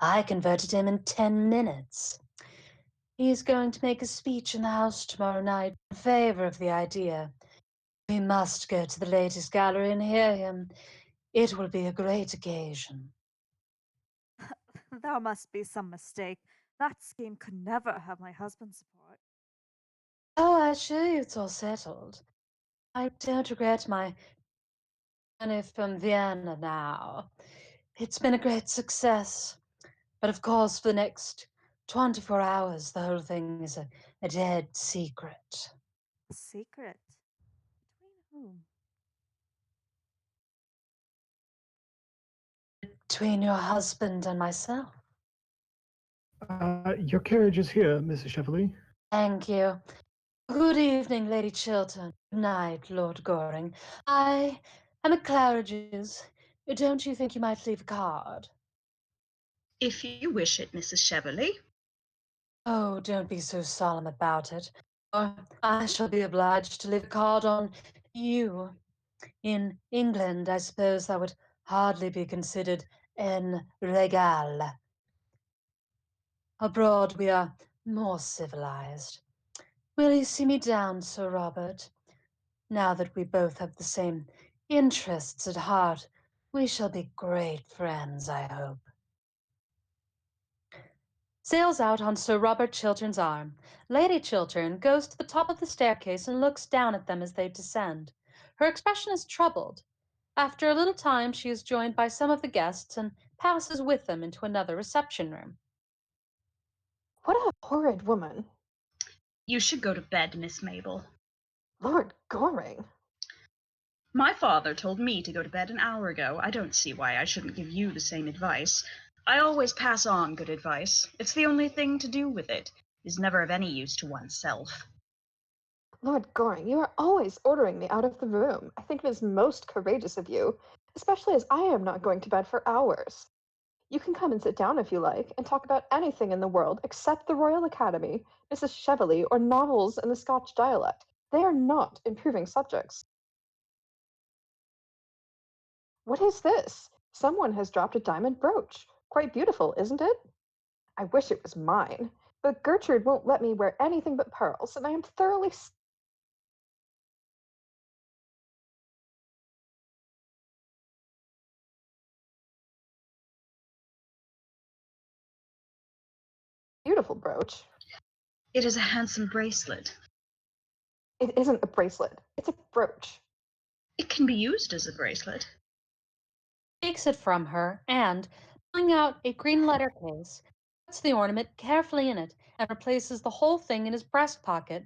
[SPEAKER 6] I converted him in 10 minutes. He's going to make a speech in the House tomorrow night in favor of the idea. We must go to the latest gallery and hear him. It will be a great occasion.
[SPEAKER 1] There must be some mistake. That scheme could never have my husband's support.
[SPEAKER 6] Oh, I assure you it's all settled. I don't regret my journey from Vienna now. It's been a great success. But of course, for the next 24 hours, the whole thing is a dead secret.
[SPEAKER 1] A secret? Between whom?
[SPEAKER 6] Between your husband and myself.
[SPEAKER 4] Your carriage is here, Mrs. Cheverly.
[SPEAKER 6] Thank you. Good evening, Lady Chiltern. Good night, Lord Goring. I am at Claridge's. Don't you think you might leave a card?
[SPEAKER 3] If you wish it, Mrs. Cheverly.
[SPEAKER 6] Oh, don't be so solemn about it, or I shall be obliged to leave a card on you. In England, I suppose that would hardly be considered en regale. Abroad, we are more civilized. Will you see me down, Sir Robert? Now that we both have the same interests at heart, we shall be great friends, I hope. Sails out on Sir Robert Chiltern's arm. Lady Chiltern goes to the top of the staircase and looks down at them as they descend. Her expression is troubled. After a little time, she is joined by some of the guests and passes with them into another reception room.
[SPEAKER 5] What a horrid woman.
[SPEAKER 3] You should go to bed, Miss Mabel.
[SPEAKER 5] Lord Goring.
[SPEAKER 3] My father told me to go to bed an hour ago. I don't see why I shouldn't give you the same advice. I always pass on good advice. It's the only thing to do with it. It's never of any use to oneself.
[SPEAKER 5] Lord Goring, you are always ordering me out of the room. I think it is most courageous of you, especially as I am not going to bed for hours. You can come and sit down if you like, and talk about anything in the world except the Royal Academy, Mrs. Cheverly, or novels in the Scotch dialect. They are not improving subjects. What is this? Someone has dropped a diamond brooch. Quite beautiful, isn't it? I wish it was mine, but Gertrude won't let me wear anything but pearls, and I am thoroughly beautiful brooch.
[SPEAKER 3] It is a handsome bracelet.
[SPEAKER 5] It isn't a bracelet. It's a brooch.
[SPEAKER 3] It can be used as a bracelet.
[SPEAKER 6] Takes it from her and, pulling out a green letter case, puts the ornament carefully in it and replaces the whole thing in his breast pocket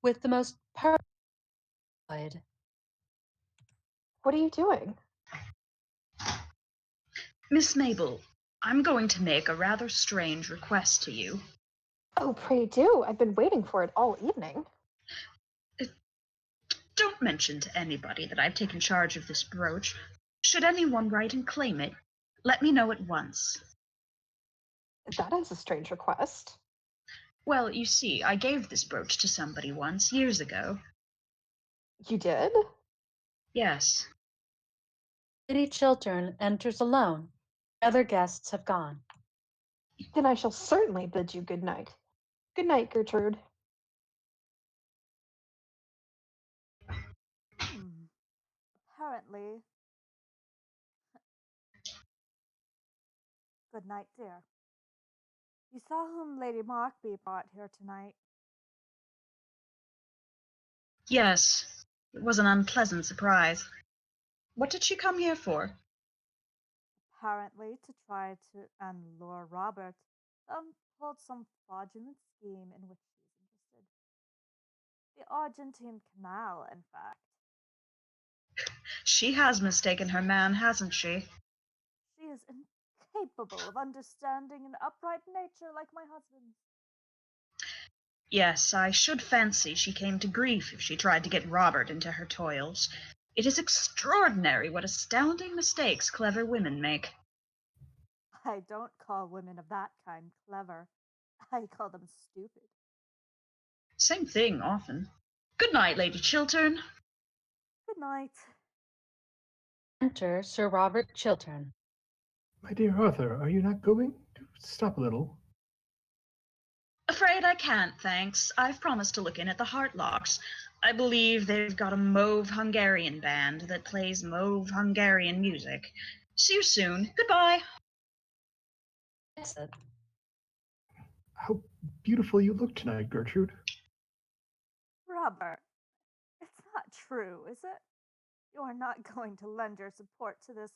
[SPEAKER 6] with the most perfect.
[SPEAKER 5] What are you doing?
[SPEAKER 3] Miss Mabel, I'm going to make a rather strange request to you.
[SPEAKER 5] Oh, pray do. I've been waiting for it all evening.
[SPEAKER 3] Don't mention to anybody that I've taken charge of this brooch. Should anyone write and claim it, let me know at once.
[SPEAKER 5] That is a strange request.
[SPEAKER 3] Well, you see, I gave this brooch to somebody once, years ago.
[SPEAKER 5] You did?
[SPEAKER 3] Yes.
[SPEAKER 6] Lady Chiltern enters alone. The other guests have gone.
[SPEAKER 5] Then I shall certainly bid you good night. Good night, Gertrude.
[SPEAKER 1] Apparently. Good night, dear. You saw whom Lady Markby brought here tonight.
[SPEAKER 3] Yes. It was an unpleasant surprise. What did she come here for?
[SPEAKER 1] Apparently to try to lure Robert. Pulled some fraudulent scheme in which she is interested. The Argentine Canal, in fact.
[SPEAKER 3] She has mistaken her man, hasn't she?
[SPEAKER 1] She is incapable of understanding an upright nature like my husband's.
[SPEAKER 3] Yes, I should fancy she came to grief if she tried to get Robert into her toils. It is extraordinary what astounding mistakes clever women make.
[SPEAKER 1] I don't call women of that kind clever. I call them stupid.
[SPEAKER 3] Same thing, often. Good night, Lady Chiltern.
[SPEAKER 1] Good night.
[SPEAKER 6] Enter Sir Robert Chiltern.
[SPEAKER 4] My dear Arthur, are you not going? Stop a little.
[SPEAKER 3] Afraid I can't, thanks. I've promised to look in at the Heartlocks. I believe they've got a mauve Hungarian band that plays mauve Hungarian music. See you soon. Goodbye.
[SPEAKER 6] Exit.
[SPEAKER 4] How beautiful you look tonight, Gertrude.
[SPEAKER 1] Robert, it's not true, is it? You are not going to lend your support to this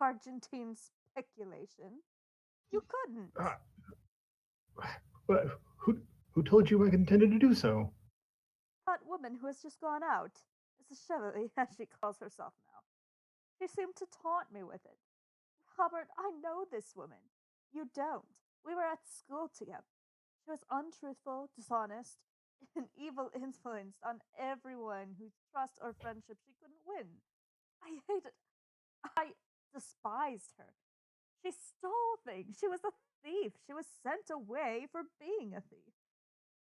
[SPEAKER 1] Argentine speculation. You couldn't.
[SPEAKER 4] But who told you I intended to do so?
[SPEAKER 1] That woman who has just gone out, Mrs. Cheverly, as she calls herself now. She seemed to taunt me with it. Robert, I know this woman. You don't. We were at school together. She was untruthful, dishonest, an evil influence on everyone whose trust or friendship she couldn't win. I hated, I despised her. She stole things. She was a thief. She was sent away for being a thief.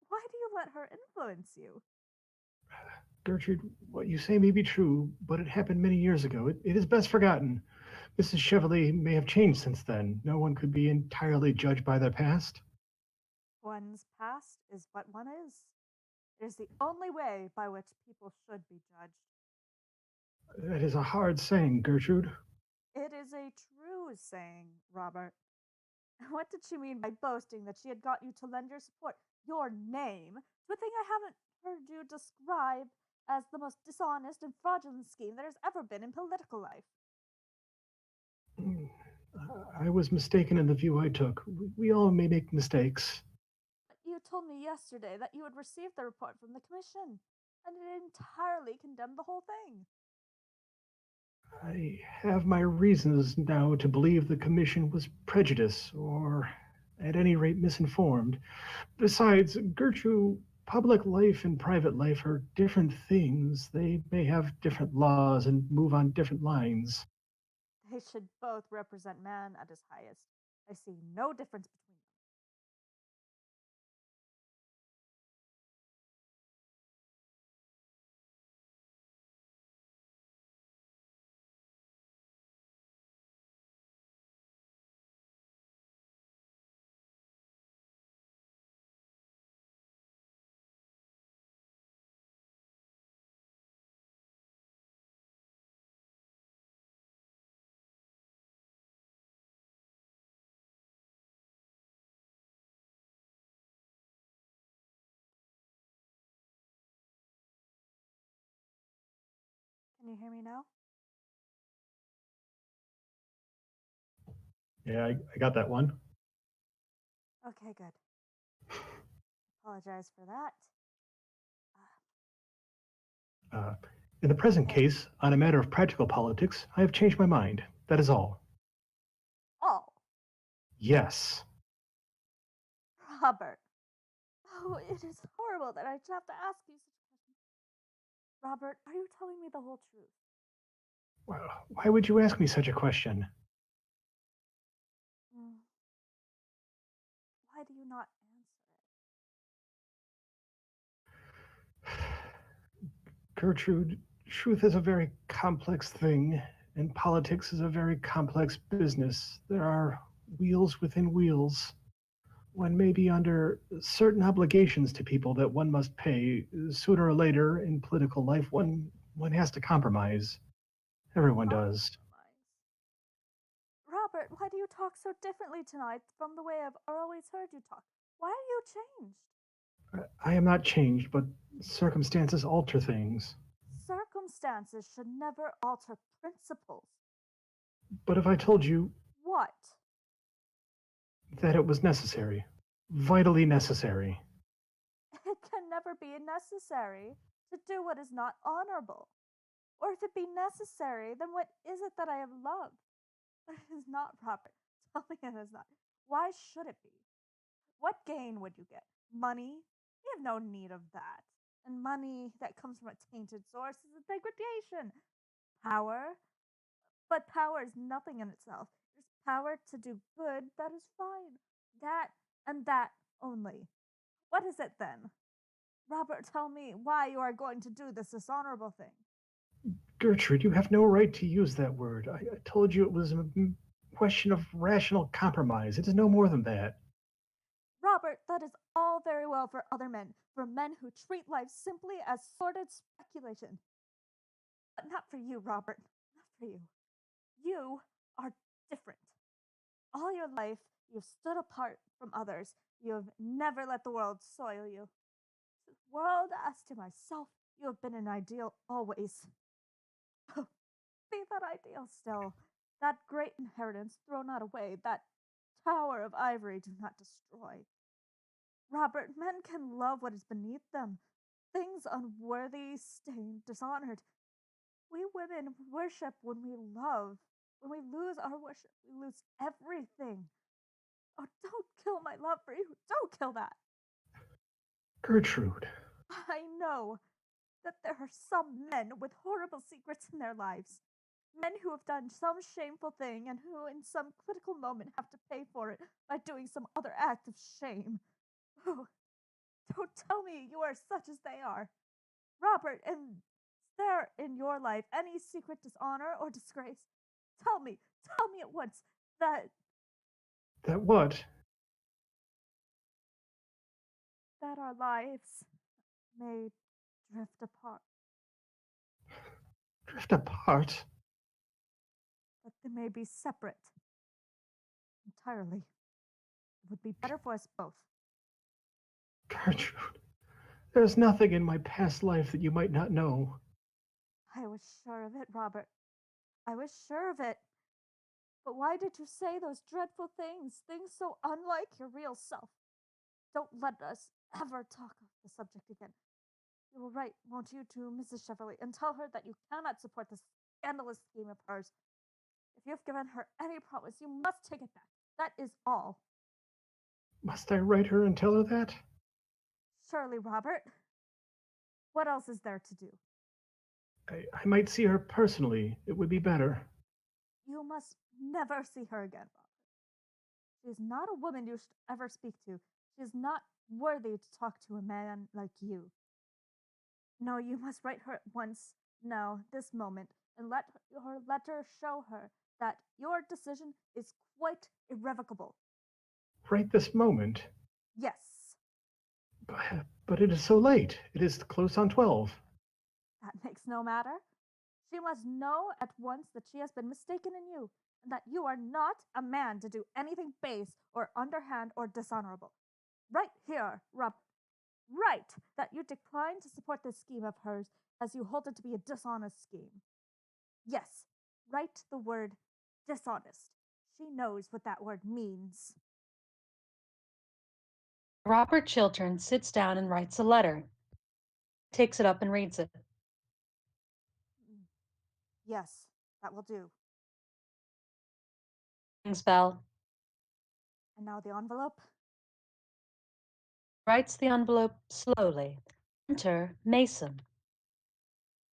[SPEAKER 1] Why do you let her influence you?
[SPEAKER 4] Gertrude, what you say may be true, but it happened many years ago. It is best forgotten. Mrs. Cheverly may have changed since then. No one could be entirely judged by their past.
[SPEAKER 1] One's past is what one is. It is the only way by which people should be judged.
[SPEAKER 4] That is a hard saying, Gertrude.
[SPEAKER 1] It is a true saying, Robert. What did she mean by boasting that she had got you to lend your support, your name, to a thing I haven't heard you describe as the most dishonest and fraudulent scheme there has ever been in political life?
[SPEAKER 4] I was mistaken in the view I took. We all may make mistakes.
[SPEAKER 1] You told me yesterday that you had received the report from the commission, and it entirely condemned the whole thing.
[SPEAKER 4] I have my reasons now to believe the commission was prejudiced, or at any rate misinformed. Besides, Gertrude, public life and private life are different things. They may have different laws and move on different lines.
[SPEAKER 1] They should both represent man at his highest. I see no difference between them. Can you hear me now?
[SPEAKER 4] Yeah, I got that one.
[SPEAKER 1] Okay, good. Apologize for that.
[SPEAKER 4] In the present case, on a matter of practical politics, I have changed my mind. That is all.
[SPEAKER 1] Oh,
[SPEAKER 4] Yes.
[SPEAKER 1] Robert. Oh, it is horrible that I should have to ask you such a question. Robert, are you telling me the whole truth?
[SPEAKER 4] Why would you ask me such a question?
[SPEAKER 1] Mm, why do you not answer
[SPEAKER 4] Gertrude, truth is a very complex thing, and politics is a very complex business. There are wheels within wheels. One may be under certain obligations to people that one must pay. Sooner or later in political life, one has to compromise. Everyone
[SPEAKER 1] it?
[SPEAKER 4] does.
[SPEAKER 1] Robert, why do you talk so differently tonight from the way I've always heard you talk? Why are you changed?
[SPEAKER 4] I am not changed, but circumstances alter things.
[SPEAKER 1] Circumstances should never alter principles.
[SPEAKER 4] But if I told you
[SPEAKER 1] What?
[SPEAKER 4] that it was necessary, vitally necessary,
[SPEAKER 1] It can never be necessary to do what is not honorable. Or if it be necessary, then what is it that I have loved? But it is not, Robert. Tell me it is not. Why should it be? What gain would you get? Money? We have no need of that. And money that comes from a tainted source is a degradation. Power? But power is nothing in itself. There's power to do good, that is fine. That and that only. What is it then? Robert, tell me why you are going to do this dishonorable thing.
[SPEAKER 4] Gertrude, you have no right to use that word. I told you it was a question of rational compromise. It is no more than that.
[SPEAKER 1] Robert, that is all very well for other men, for men who treat life simply as sordid speculation. But not for you, Robert. Not for you. You are different. All your life, you've stood apart from others. You have never let the world soil you. To the world, as to myself, you have been an ideal always. Be that ideal still. That great inheritance, throw not away. That tower of ivory, do not destroy. Robert, men can love what is beneath them. Things unworthy, stained, dishonored. We women worship when we love. When we lose our worship, we lose everything. Oh, don't kill my love for you. Don't kill that.
[SPEAKER 4] Gertrude.
[SPEAKER 1] I know that there are some men with horrible secrets in their lives. Men who have done some shameful thing and who, in some critical moment, have to pay for it by doing some other act of shame. Oh, don't tell me you are such as they are. Robert, is there in your life any secret dishonor or disgrace? Tell me at once that
[SPEAKER 4] That what?
[SPEAKER 1] our lives may drift apart,
[SPEAKER 4] Drift apart?
[SPEAKER 1] that they may be separate entirely. It would be better for us both.
[SPEAKER 4] Gertrude, there's nothing in my past life that you might not know.
[SPEAKER 1] I was sure of it, Robert. I was sure of it. But why did you say those dreadful things? Things so unlike your real self. Don't let us ever talk of the subject again. You will write, won't you, to Mrs. Cheverly and tell her that you cannot support this scandalous scheme of hers. If you have given her any promise, you must take it back. That is all.
[SPEAKER 4] Must I write her and tell her that?
[SPEAKER 1] Surely, Robert. What else is there to do?
[SPEAKER 4] I might see her personally. It would be better.
[SPEAKER 1] You must never see her again, Robert. She is not a woman you should ever speak to. She is not worthy to talk to a man like you. No, you must write her at once, now, this moment, and let your letter show her that your decision is quite irrevocable.
[SPEAKER 4] Right this moment?
[SPEAKER 1] Yes.
[SPEAKER 4] But it is so late. It is close on 12.
[SPEAKER 1] That makes no matter. She must know at once that she has been mistaken in you, and that you are not a man to do anything base or underhand or dishonorable. Right here, Robert. Write that you decline to support this scheme of hers as you hold it to be a dishonest scheme. Yes, write the word dishonest. She knows what that word means.
[SPEAKER 6] Robert Chiltern sits down and writes a letter, takes it up and reads it.
[SPEAKER 1] Yes, that will do.
[SPEAKER 6] Rings bell,
[SPEAKER 1] And now the envelope.
[SPEAKER 6] writes the envelope slowly. Enter Mason.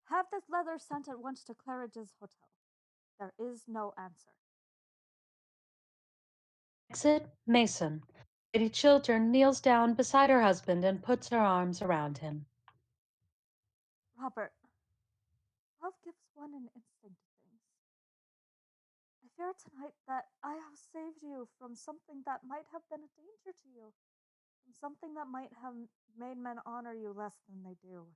[SPEAKER 1] Have this letter sent at once to Claridge's hotel. There is no answer.
[SPEAKER 6] Exit Mason. Lady Chiltern kneels down beside her husband and puts her arms around him.
[SPEAKER 1] Robert, love gives one an instinct to things. I fear tonight that I have saved you from something that might have been a danger to you, from something that might have made men honor you less than they do.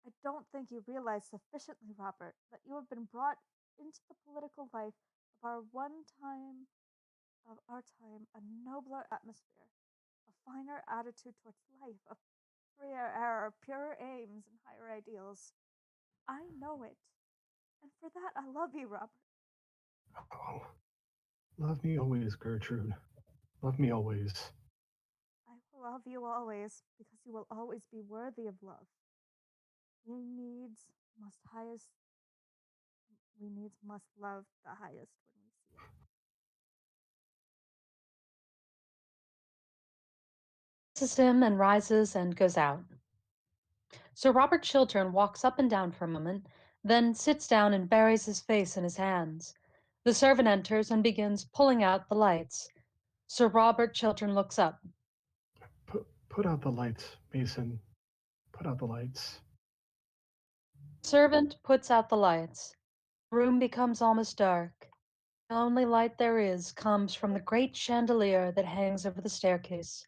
[SPEAKER 1] I don't think you realize sufficiently, Robert, that you have been brought into the political life of our time, a nobler atmosphere, a finer attitude towards life, a freer air, purer aims, and higher ideals. I know it, and for that I love you, Robert.
[SPEAKER 4] Oh, love me always, Gertrude. Love me always.
[SPEAKER 1] I will love you always, because you will always be worthy of love. We needs must love the highest when we see it.
[SPEAKER 6] Kisses him and rises and goes out. Sir Robert Chiltern walks up and down for a moment, then sits down and buries his face in his hands. The servant enters and begins pulling out the lights. Sir Robert Chiltern looks up.
[SPEAKER 4] Put out the lights, Mason. Put out the lights.
[SPEAKER 6] The servant puts out the lights. The room becomes almost dark. The only light there is comes from the great chandelier that hangs over the staircase,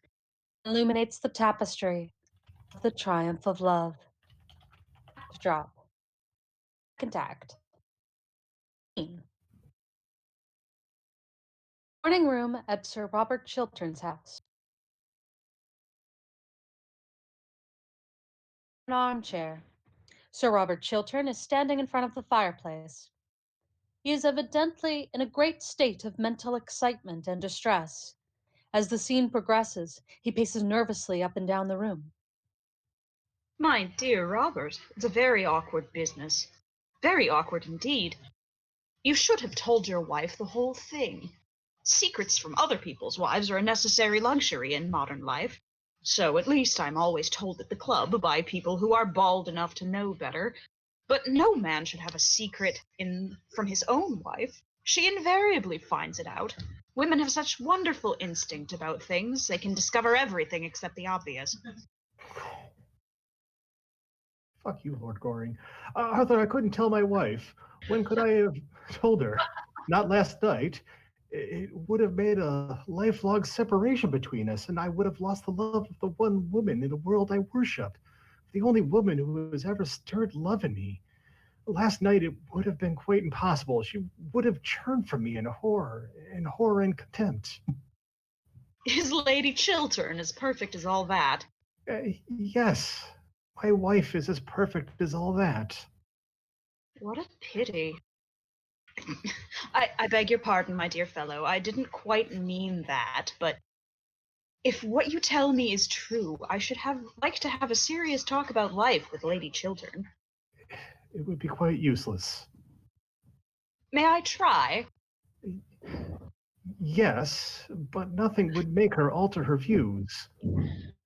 [SPEAKER 6] illuminates the tapestry of the triumph of love. Act drop. Second act. Scene. Morning room at Sir Robert Chiltern's house. An armchair. Sir Robert Chiltern is standing in front of the fireplace. He is evidently in a great state of mental excitement and distress. As the scene progresses, he paces nervously up and down the room.
[SPEAKER 3] My dear Robert, it's a very awkward business. Very awkward indeed. You should have told your wife the whole thing. Secrets from other people's wives are a necessary luxury in modern life. So at least I'm always told at the club by people who are bald enough to know better. But no man should have a secret from his own wife. She invariably finds it out. Women have such wonderful instinct about things. They can discover everything except the obvious.
[SPEAKER 4] Fuck you, Lord Goring. Arthur, I couldn't tell my wife. When could I have told her? Not last night. It would have made a lifelong separation between us, and I would have lost the love of the one woman in the world I worship, the only woman who has ever stirred love in me. Last night it would have been quite impossible. She would have churned from me in horror and contempt.
[SPEAKER 3] Is Lady Chiltern as perfect as all that?
[SPEAKER 4] Yes, my wife is as perfect as all that.
[SPEAKER 3] What a pity. I beg your pardon, my dear fellow. I didn't quite mean that, but if what you tell me is true, I should like to have a serious talk about life with Lady Chiltern.
[SPEAKER 4] It would be quite useless.
[SPEAKER 3] May I try?
[SPEAKER 4] Yes, but nothing would make her alter her views.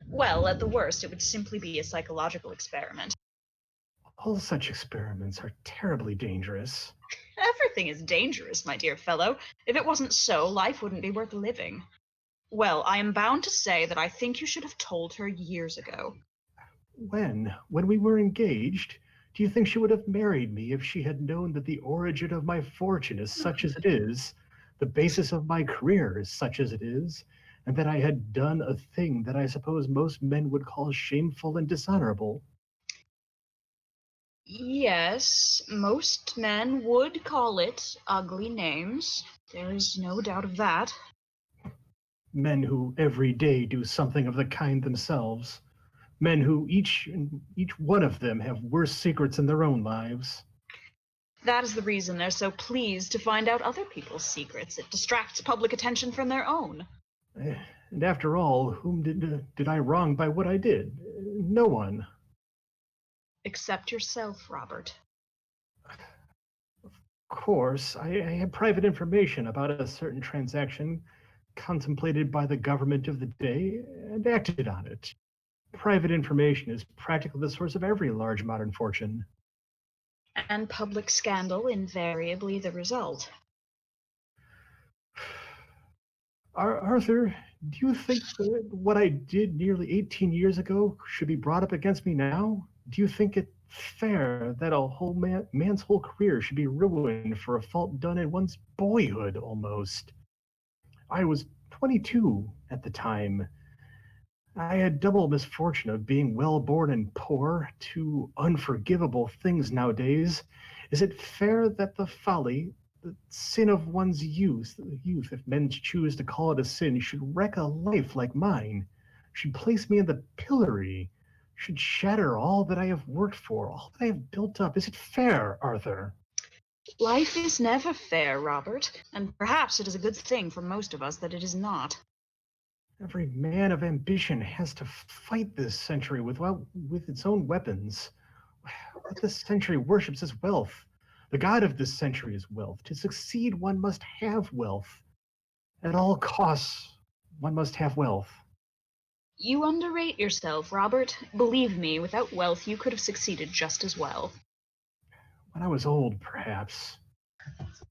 [SPEAKER 3] Well, at the worst, it would simply be a psychological experiment.
[SPEAKER 4] All such experiments are terribly dangerous.
[SPEAKER 3] Everything is dangerous, my dear fellow. If it wasn't so, life wouldn't be worth living. Well, I am bound to say that I think you should have told her years ago.
[SPEAKER 4] When we were engaged, do you think she would have married me if she had known that the origin of my fortune is such as it is, the basis of my career is such as it is, and that I had done a thing that I suppose most men would call shameful and dishonorable?
[SPEAKER 3] Yes, most men would call it ugly names. There is no doubt of that.
[SPEAKER 4] Men who every day do something of the kind themselves. Men who each one of them have worse secrets in their own lives.
[SPEAKER 3] That is the reason they're so pleased to find out other people's secrets. It distracts public attention from their own.
[SPEAKER 4] And after all, whom did I wrong by what I did? No one.
[SPEAKER 3] Except yourself, Robert.
[SPEAKER 4] Of course, I had private information about a certain transaction contemplated by the government of the day and acted on it. Private information is practically the source of every large modern fortune.
[SPEAKER 3] and public scandal invariably the result.
[SPEAKER 4] Arthur, do you think that what I did nearly 18 years ago should be brought up against me now? Do you think it fair that a whole man's whole career should be ruined for a fault done in one's boyhood almost? I was 22 at the time. I had double misfortune of being well born and poor, two unforgivable things nowadays. Is it fair that the folly, the sin of one's youth, if men choose to call it a sin, should wreck a life like mine, should place me in the pillory, should shatter all that I have worked for, all that I have built up? Is it fair, Arthur?
[SPEAKER 3] Life is never fair, Robert, and perhaps it is a good thing for most of us that it is not.
[SPEAKER 4] Every man of ambition has to fight this century with its own weapons. What this century worships is wealth. The god of this century is wealth. To succeed, one must have wealth. At all costs, one must have wealth.
[SPEAKER 3] You underrate yourself, Robert. Believe me, without wealth you could have succeeded just as well.
[SPEAKER 4] When I was old, perhaps.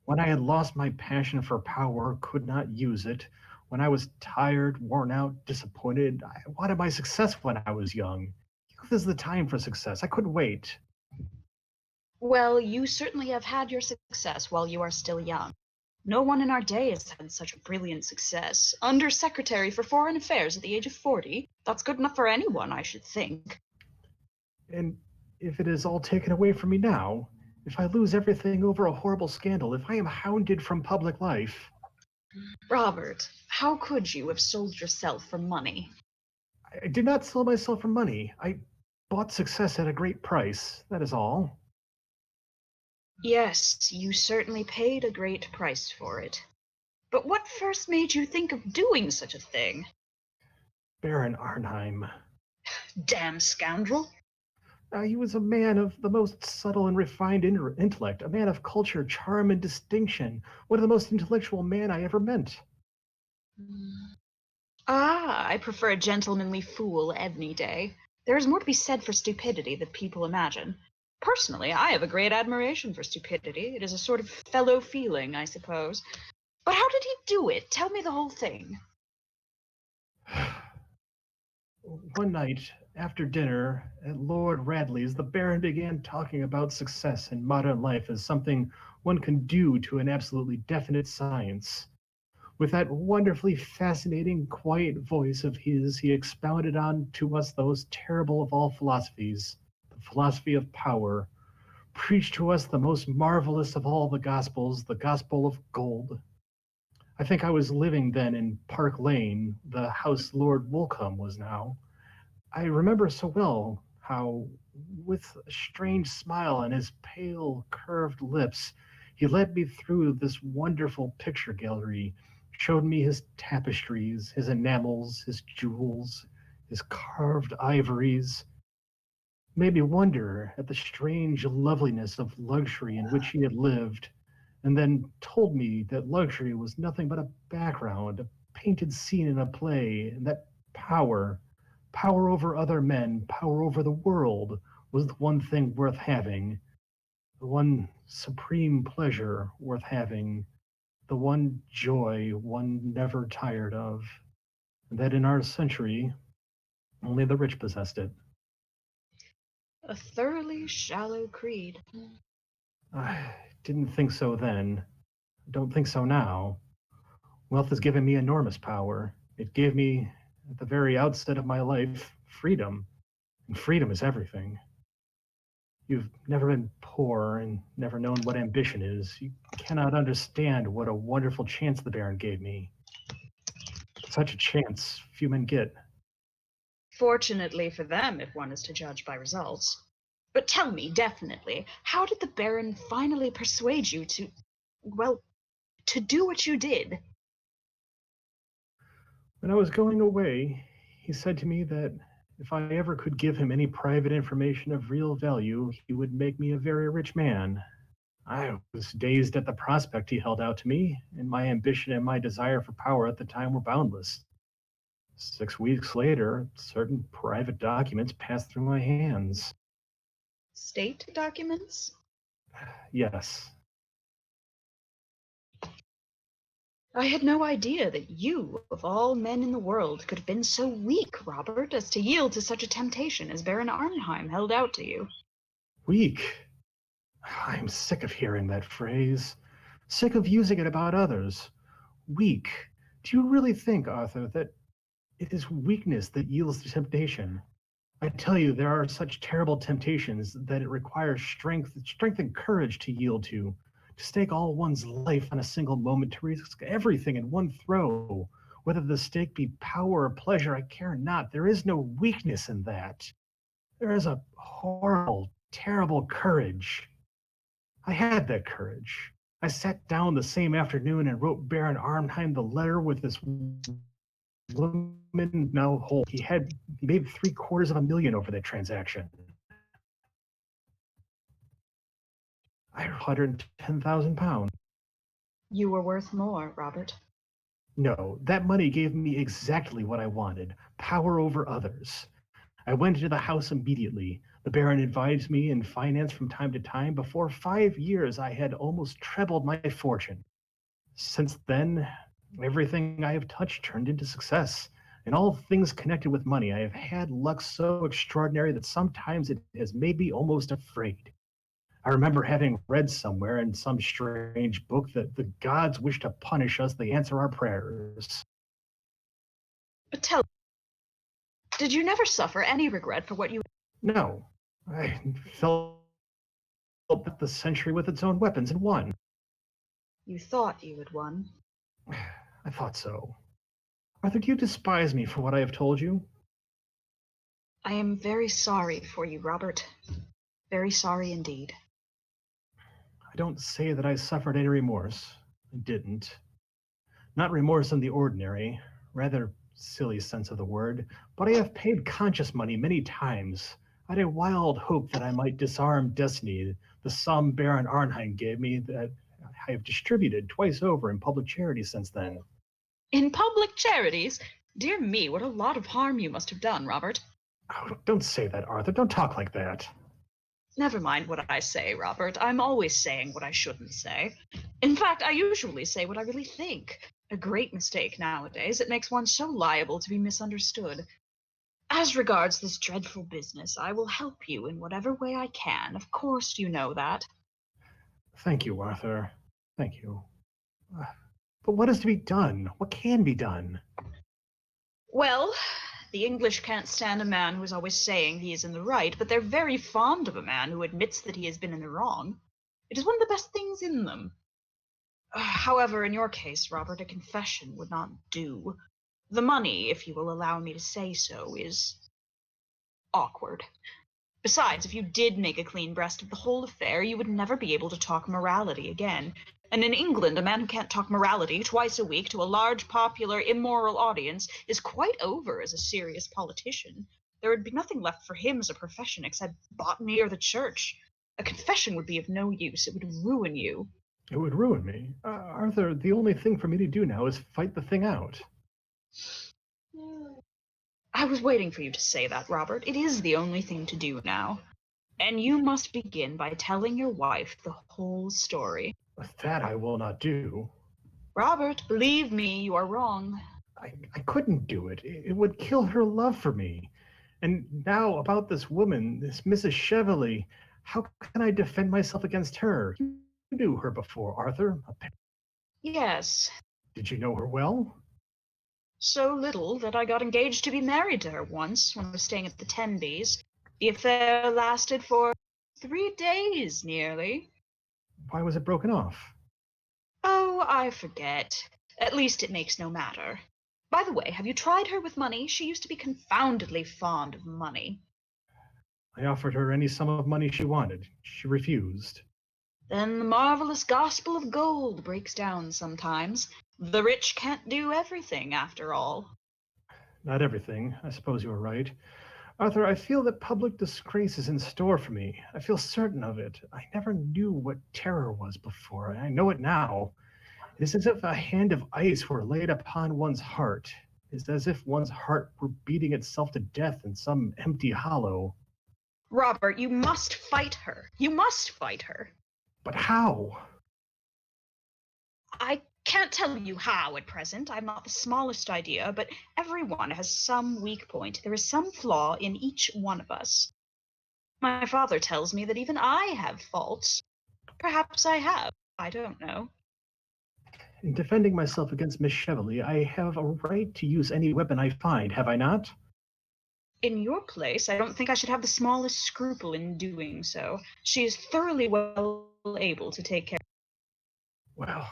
[SPEAKER 4] When I had lost my passion for power, could not use it. When I was tired, worn out, disappointed, I wanted my success when I was young. Youth is the time for success. I couldn't wait.
[SPEAKER 3] Well, you certainly have had your success while you are still young. No one in our day has had such a brilliant success. Undersecretary for Foreign Affairs at the age of 40. That's good enough for anyone, I should think.
[SPEAKER 4] And if it is all taken away from me now, if I lose everything over a horrible scandal, if I am hounded from public life...
[SPEAKER 3] Robert, how could you have sold yourself for money?
[SPEAKER 4] I did not sell myself for money. I bought success at a great price, that is all.
[SPEAKER 3] Yes, you certainly paid a great price for it. But what first made you think of doing such a thing?
[SPEAKER 4] Baron Arnheim.
[SPEAKER 3] Damn scoundrel.
[SPEAKER 4] He was a man of the most subtle and refined intellect, a man of culture, charm, and distinction, one of the most intellectual men I ever met.
[SPEAKER 3] Ah, I prefer a gentlemanly fool any day. There is more to be said for stupidity than people imagine. Personally, I have a great admiration for stupidity. It is a sort of fellow feeling, I suppose. But how did he do it? Tell me the whole thing.
[SPEAKER 4] One night, after dinner, at Lord Radley's, the Baron began talking about success in modern life as something one can do to an absolutely definite science. With that wonderfully fascinating, quiet voice of his, he expounded on to us those terrible of all philosophies, the philosophy of power, preached to us the most marvelous of all the gospels, the gospel of gold. I think I was living then in Park Lane, the house Lord Woolcombe was now. I remember so well how, with a strange smile on his pale, curved lips, he led me through this wonderful picture gallery, showed me his tapestries, his enamels, his jewels, his carved ivories, made me wonder at the strange loveliness of luxury in which he had lived, and then told me that luxury was nothing but a background, a painted scene in a play, and that power over other men, power over the world, was the one thing worth having, the one supreme pleasure worth having, the one joy one never tired of, and that in our century, only the rich possessed it.
[SPEAKER 3] A thoroughly shallow creed.
[SPEAKER 4] I didn't think so then. Don't think so now. Wealth has given me enormous power. It gave me, at the very outset of my life, freedom. And freedom is everything. You've never been poor and never known what ambition is. You cannot understand what a wonderful chance the Baron gave me. Such a chance few men get.
[SPEAKER 3] Fortunately for them, if one is to judge by results. But tell me, definitely, how did the Baron finally persuade you to, well, to do what you did?
[SPEAKER 4] When I was going away, he said to me that if I ever could give him any private information of real value, he would make me a very rich man. I was dazed at the prospect he held out to me, and my ambition and my desire for power at the time were boundless. 6 weeks later, certain private documents passed through my hands.
[SPEAKER 3] State documents?
[SPEAKER 4] Yes.
[SPEAKER 3] I had no idea that you, of all men in the world, could have been so weak, Robert, as to yield to such a temptation as Baron Arnheim held out to you.
[SPEAKER 4] Weak. I'm sick of hearing that phrase. Sick of using it about others. Weak. Do you really think, Arthur, that it is weakness that yields to temptation? I tell you, there are such terrible temptations that it requires strength and courage to yield to stake all one's life on a single moment, to risk everything in one throw. Whether the stake be power or pleasure, I care not. There is no weakness in that. There is a horrible, terrible courage. I had that courage. I sat down the same afternoon and wrote Baron Arnheim the letter with this woman now whole. He made $750,000 over that transaction. I £110,000.
[SPEAKER 3] You were worth more, Robert.
[SPEAKER 4] No, that money gave me exactly what I wanted, power over others. I went into the house immediately. The Baron advised me in finance from time to time. Before 5 years, I had almost trebled my fortune. Since then, everything I have touched turned into success. In all things connected with money, I have had luck so extraordinary that sometimes it has made me almost afraid. I remember having read somewhere in some strange book that the gods wish to punish us, they answer our prayers.
[SPEAKER 3] But tell me, did you never suffer any regret for what you...
[SPEAKER 4] No, I felt that the century with its own weapons and won.
[SPEAKER 3] You thought you had won.
[SPEAKER 4] I thought so. Arthur, do you despise me for what I have told you?
[SPEAKER 3] I am very sorry for you, Robert. Very sorry indeed.
[SPEAKER 4] I don't say that I suffered any remorse. I didn't. Not remorse in the ordinary, rather silly sense of the word, but I have paid conscious money many times. I had a wild hope that I might disarm destiny, the sum Baron Arnheim gave me that I have distributed twice over in public charity since then.
[SPEAKER 3] In public charities? Dear me, what a lot of harm you must have done, Robert.
[SPEAKER 4] Oh, don't say that, Arthur. Don't talk like that.
[SPEAKER 3] Never mind what I say, Robert. I'm always saying what I shouldn't say. In fact, I usually say what I really think. A great mistake nowadays. It makes one so liable to be misunderstood. As regards this dreadful business, I will help you in whatever way I can. Of course you know that.
[SPEAKER 4] Thank you, Arthur. Thank you. But what is to be done? What can be done?
[SPEAKER 3] Well, the English can't stand a man who is always saying he is in the right, but they're very fond of a man who admits that he has been in the wrong. It is one of the best things in them. However, in your case, Robert, a confession would not do. The money, if you will allow me to say so, is awkward. Besides, if you did make a clean breast of the whole affair, you would never be able to talk morality again. And in England, a man who can't talk morality twice a week to a large, popular, immoral audience is quite over as a serious politician. There would be nothing left for him as a profession except botany or the church. A confession would be of no use. It would ruin you.
[SPEAKER 4] It would ruin me. Arthur, the only thing for me to do now is fight the thing out.
[SPEAKER 3] I was waiting for you to say that, Robert. It is the only thing to do now. And you must begin by telling your wife the whole story.
[SPEAKER 4] That I will not do.
[SPEAKER 3] Robert, believe me, you are wrong.
[SPEAKER 4] I couldn't do it. It would kill her love for me. And now about this woman, this Mrs. Cheveley, how can I defend myself against her? You knew her before, Arthur.
[SPEAKER 3] Yes.
[SPEAKER 4] Did you know her well?
[SPEAKER 3] So little that I got engaged to be married to her once when I was staying at the Tenbys. The affair lasted for 3 days, nearly.
[SPEAKER 4] Why was it broken off?
[SPEAKER 3] Oh, I forget. At least it makes no matter. By the way, have you tried her with money? She used to be confoundedly fond of money.
[SPEAKER 4] I offered her any sum of money she wanted. She refused.
[SPEAKER 3] Then the marvelous gospel of gold breaks down sometimes. The rich can't do everything, after all.
[SPEAKER 4] Not everything. I suppose you are right. Arthur, I feel that public disgrace is in store for me. I feel certain of it. I never knew what terror was before. I know it now. It is as if a hand of ice were laid upon one's heart. It is as if one's heart were beating itself to death in some empty hollow.
[SPEAKER 3] Robert, you must fight her. You must fight her.
[SPEAKER 4] But how?
[SPEAKER 3] I can't tell you how at present. I've not the smallest idea, but everyone has some weak point. There is some flaw in each one of us. My father tells me that even I have faults. Perhaps I have. I don't know.
[SPEAKER 4] In defending myself against Miss Chevalier, I have a right to use any weapon I find, have I not?
[SPEAKER 3] In your place, I don't think I should have the smallest scruple in doing so. She is thoroughly well able to take care.
[SPEAKER 4] Well,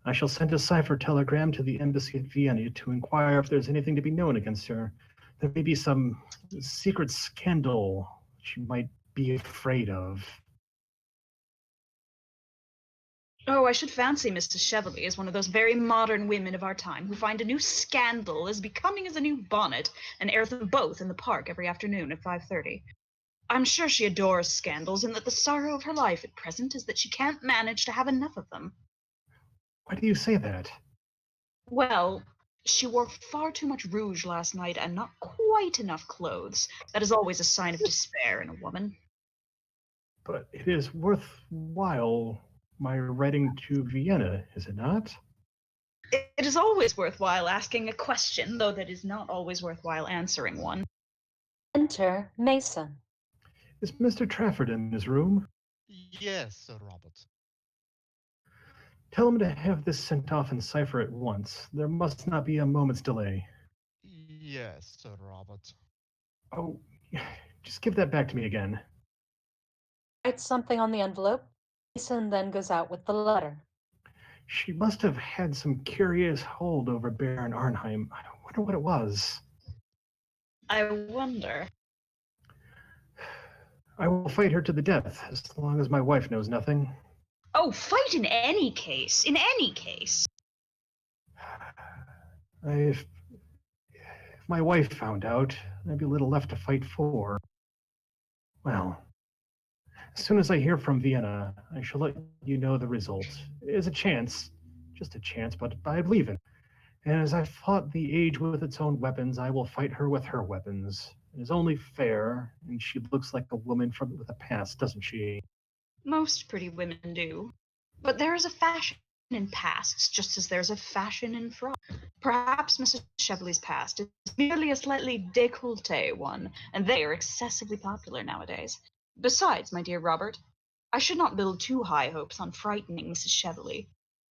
[SPEAKER 4] I shall send a cipher telegram to the embassy at Vienna to inquire if there's anything to be known against her. There may be some secret scandal she might be afraid of.
[SPEAKER 3] Oh, I should fancy Mrs. Chevalier is one of those very modern women of our time who find a new scandal as becoming as a new bonnet and air them both in the park every afternoon at 5:30. I'm sure she adores scandals and that the sorrow of her life at present is that she can't manage to have enough of them.
[SPEAKER 4] Why do you say that?
[SPEAKER 3] Well, she wore far too much rouge last night and not quite enough clothes. That is always a sign of despair in a woman.
[SPEAKER 4] But it is worthwhile my writing to Vienna, is it not?
[SPEAKER 3] It is always worthwhile asking a question, though that is not always worthwhile answering one.
[SPEAKER 6] Enter Mason.
[SPEAKER 4] Is Mr. Trafford in his room?
[SPEAKER 7] Yes, Sir Robert.
[SPEAKER 4] Tell him to have this sent off in cipher at once. There must not be a moment's delay.
[SPEAKER 7] Yes, Sir Robert.
[SPEAKER 4] Oh, just give that back to me again.
[SPEAKER 6] Writes something on the envelope. Mason then goes out with the letter.
[SPEAKER 4] She must have had some curious hold over Baron Arnheim. I wonder what it was.
[SPEAKER 3] I wonder.
[SPEAKER 4] I will fight her to the death, as long as my wife knows nothing.
[SPEAKER 3] Oh, fight in any case. In any case.
[SPEAKER 4] If my wife found out, there'd be little left to fight for. Well, as soon as I hear from Vienna, I shall let you know the result. It is a chance, just a chance, but I believe in it. And as I fought the age with its own weapons, I will fight her with her weapons. It is only fair, and she looks like a woman with a past, doesn't she?
[SPEAKER 3] Most pretty women do. But there is a fashion in pasts, just as there's a fashion in frocks. Perhaps Mrs. Cheveley's past is merely a slightly décolleté one, and they are excessively popular nowadays. Besides, my dear Robert, I should not build too high hopes on frightening Mrs. Cheveley.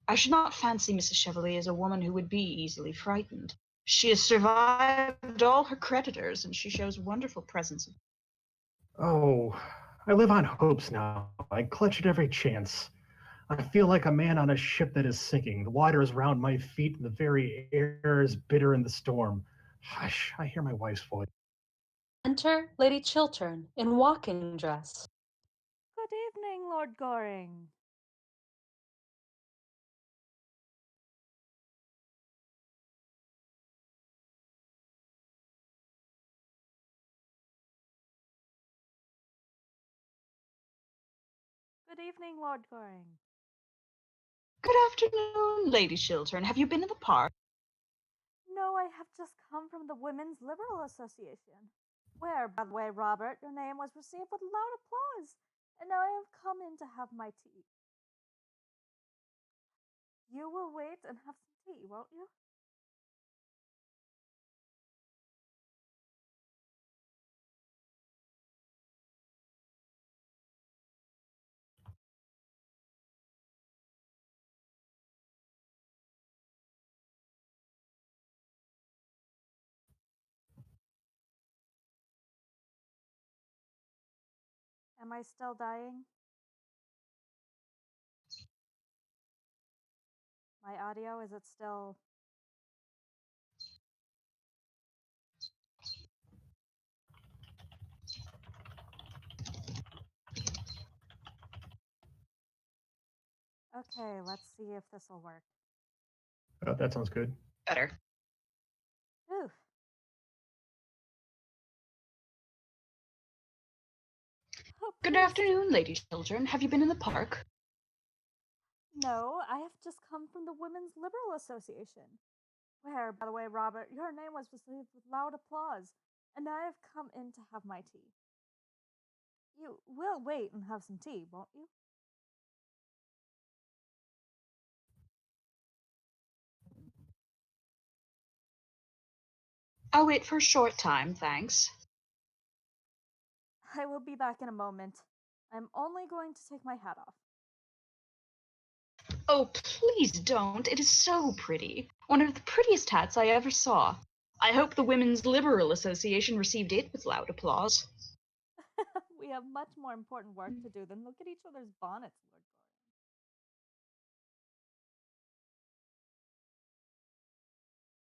[SPEAKER 3] I should not fancy Mrs. Cheveley as a woman who would be easily frightened. She has survived all her creditors, and she shows wonderful presence of.
[SPEAKER 4] Oh, I live on hopes now. I clutch at every chance. I feel like a man on a ship that is sinking. The water is round my feet, and the very air is bitter in the storm. Hush, I hear my wife's voice.
[SPEAKER 6] Enter Lady Chiltern in walking dress.
[SPEAKER 1] Good evening, Lord Goring. Good evening, Lord Goring.
[SPEAKER 3] Good afternoon, Lady Chiltern. Have you been in the park?
[SPEAKER 1] No, I have just come from the Women's Liberal Association, where, by the way, Robert, your name was received with loud applause, and now I have come in to have my tea. You will wait and have some tea, won't you? Am I still dying? My audio, is it still? Okay, let's see if this will work.
[SPEAKER 4] Oh, that sounds good.
[SPEAKER 3] Better.
[SPEAKER 1] Oof. Oh,
[SPEAKER 3] Good
[SPEAKER 1] please.
[SPEAKER 3] afternoon, Lady Chiltern. Have you been in the park?
[SPEAKER 1] No, I have just come from the Women's Liberal Association, where, by the way, Robert, your name was received with loud applause, and I have come in to have my tea. You will wait and have some tea, won't you?
[SPEAKER 3] I'll wait for a short time, thanks.
[SPEAKER 1] I will be back in a moment. I'm only going to take my hat off.
[SPEAKER 3] Oh, please don't. It is so pretty. One of the prettiest hats I ever saw. I hope the Women's Liberal Association received it with loud applause.
[SPEAKER 1] We have much more important work to do than look at each other's bonnets, Lord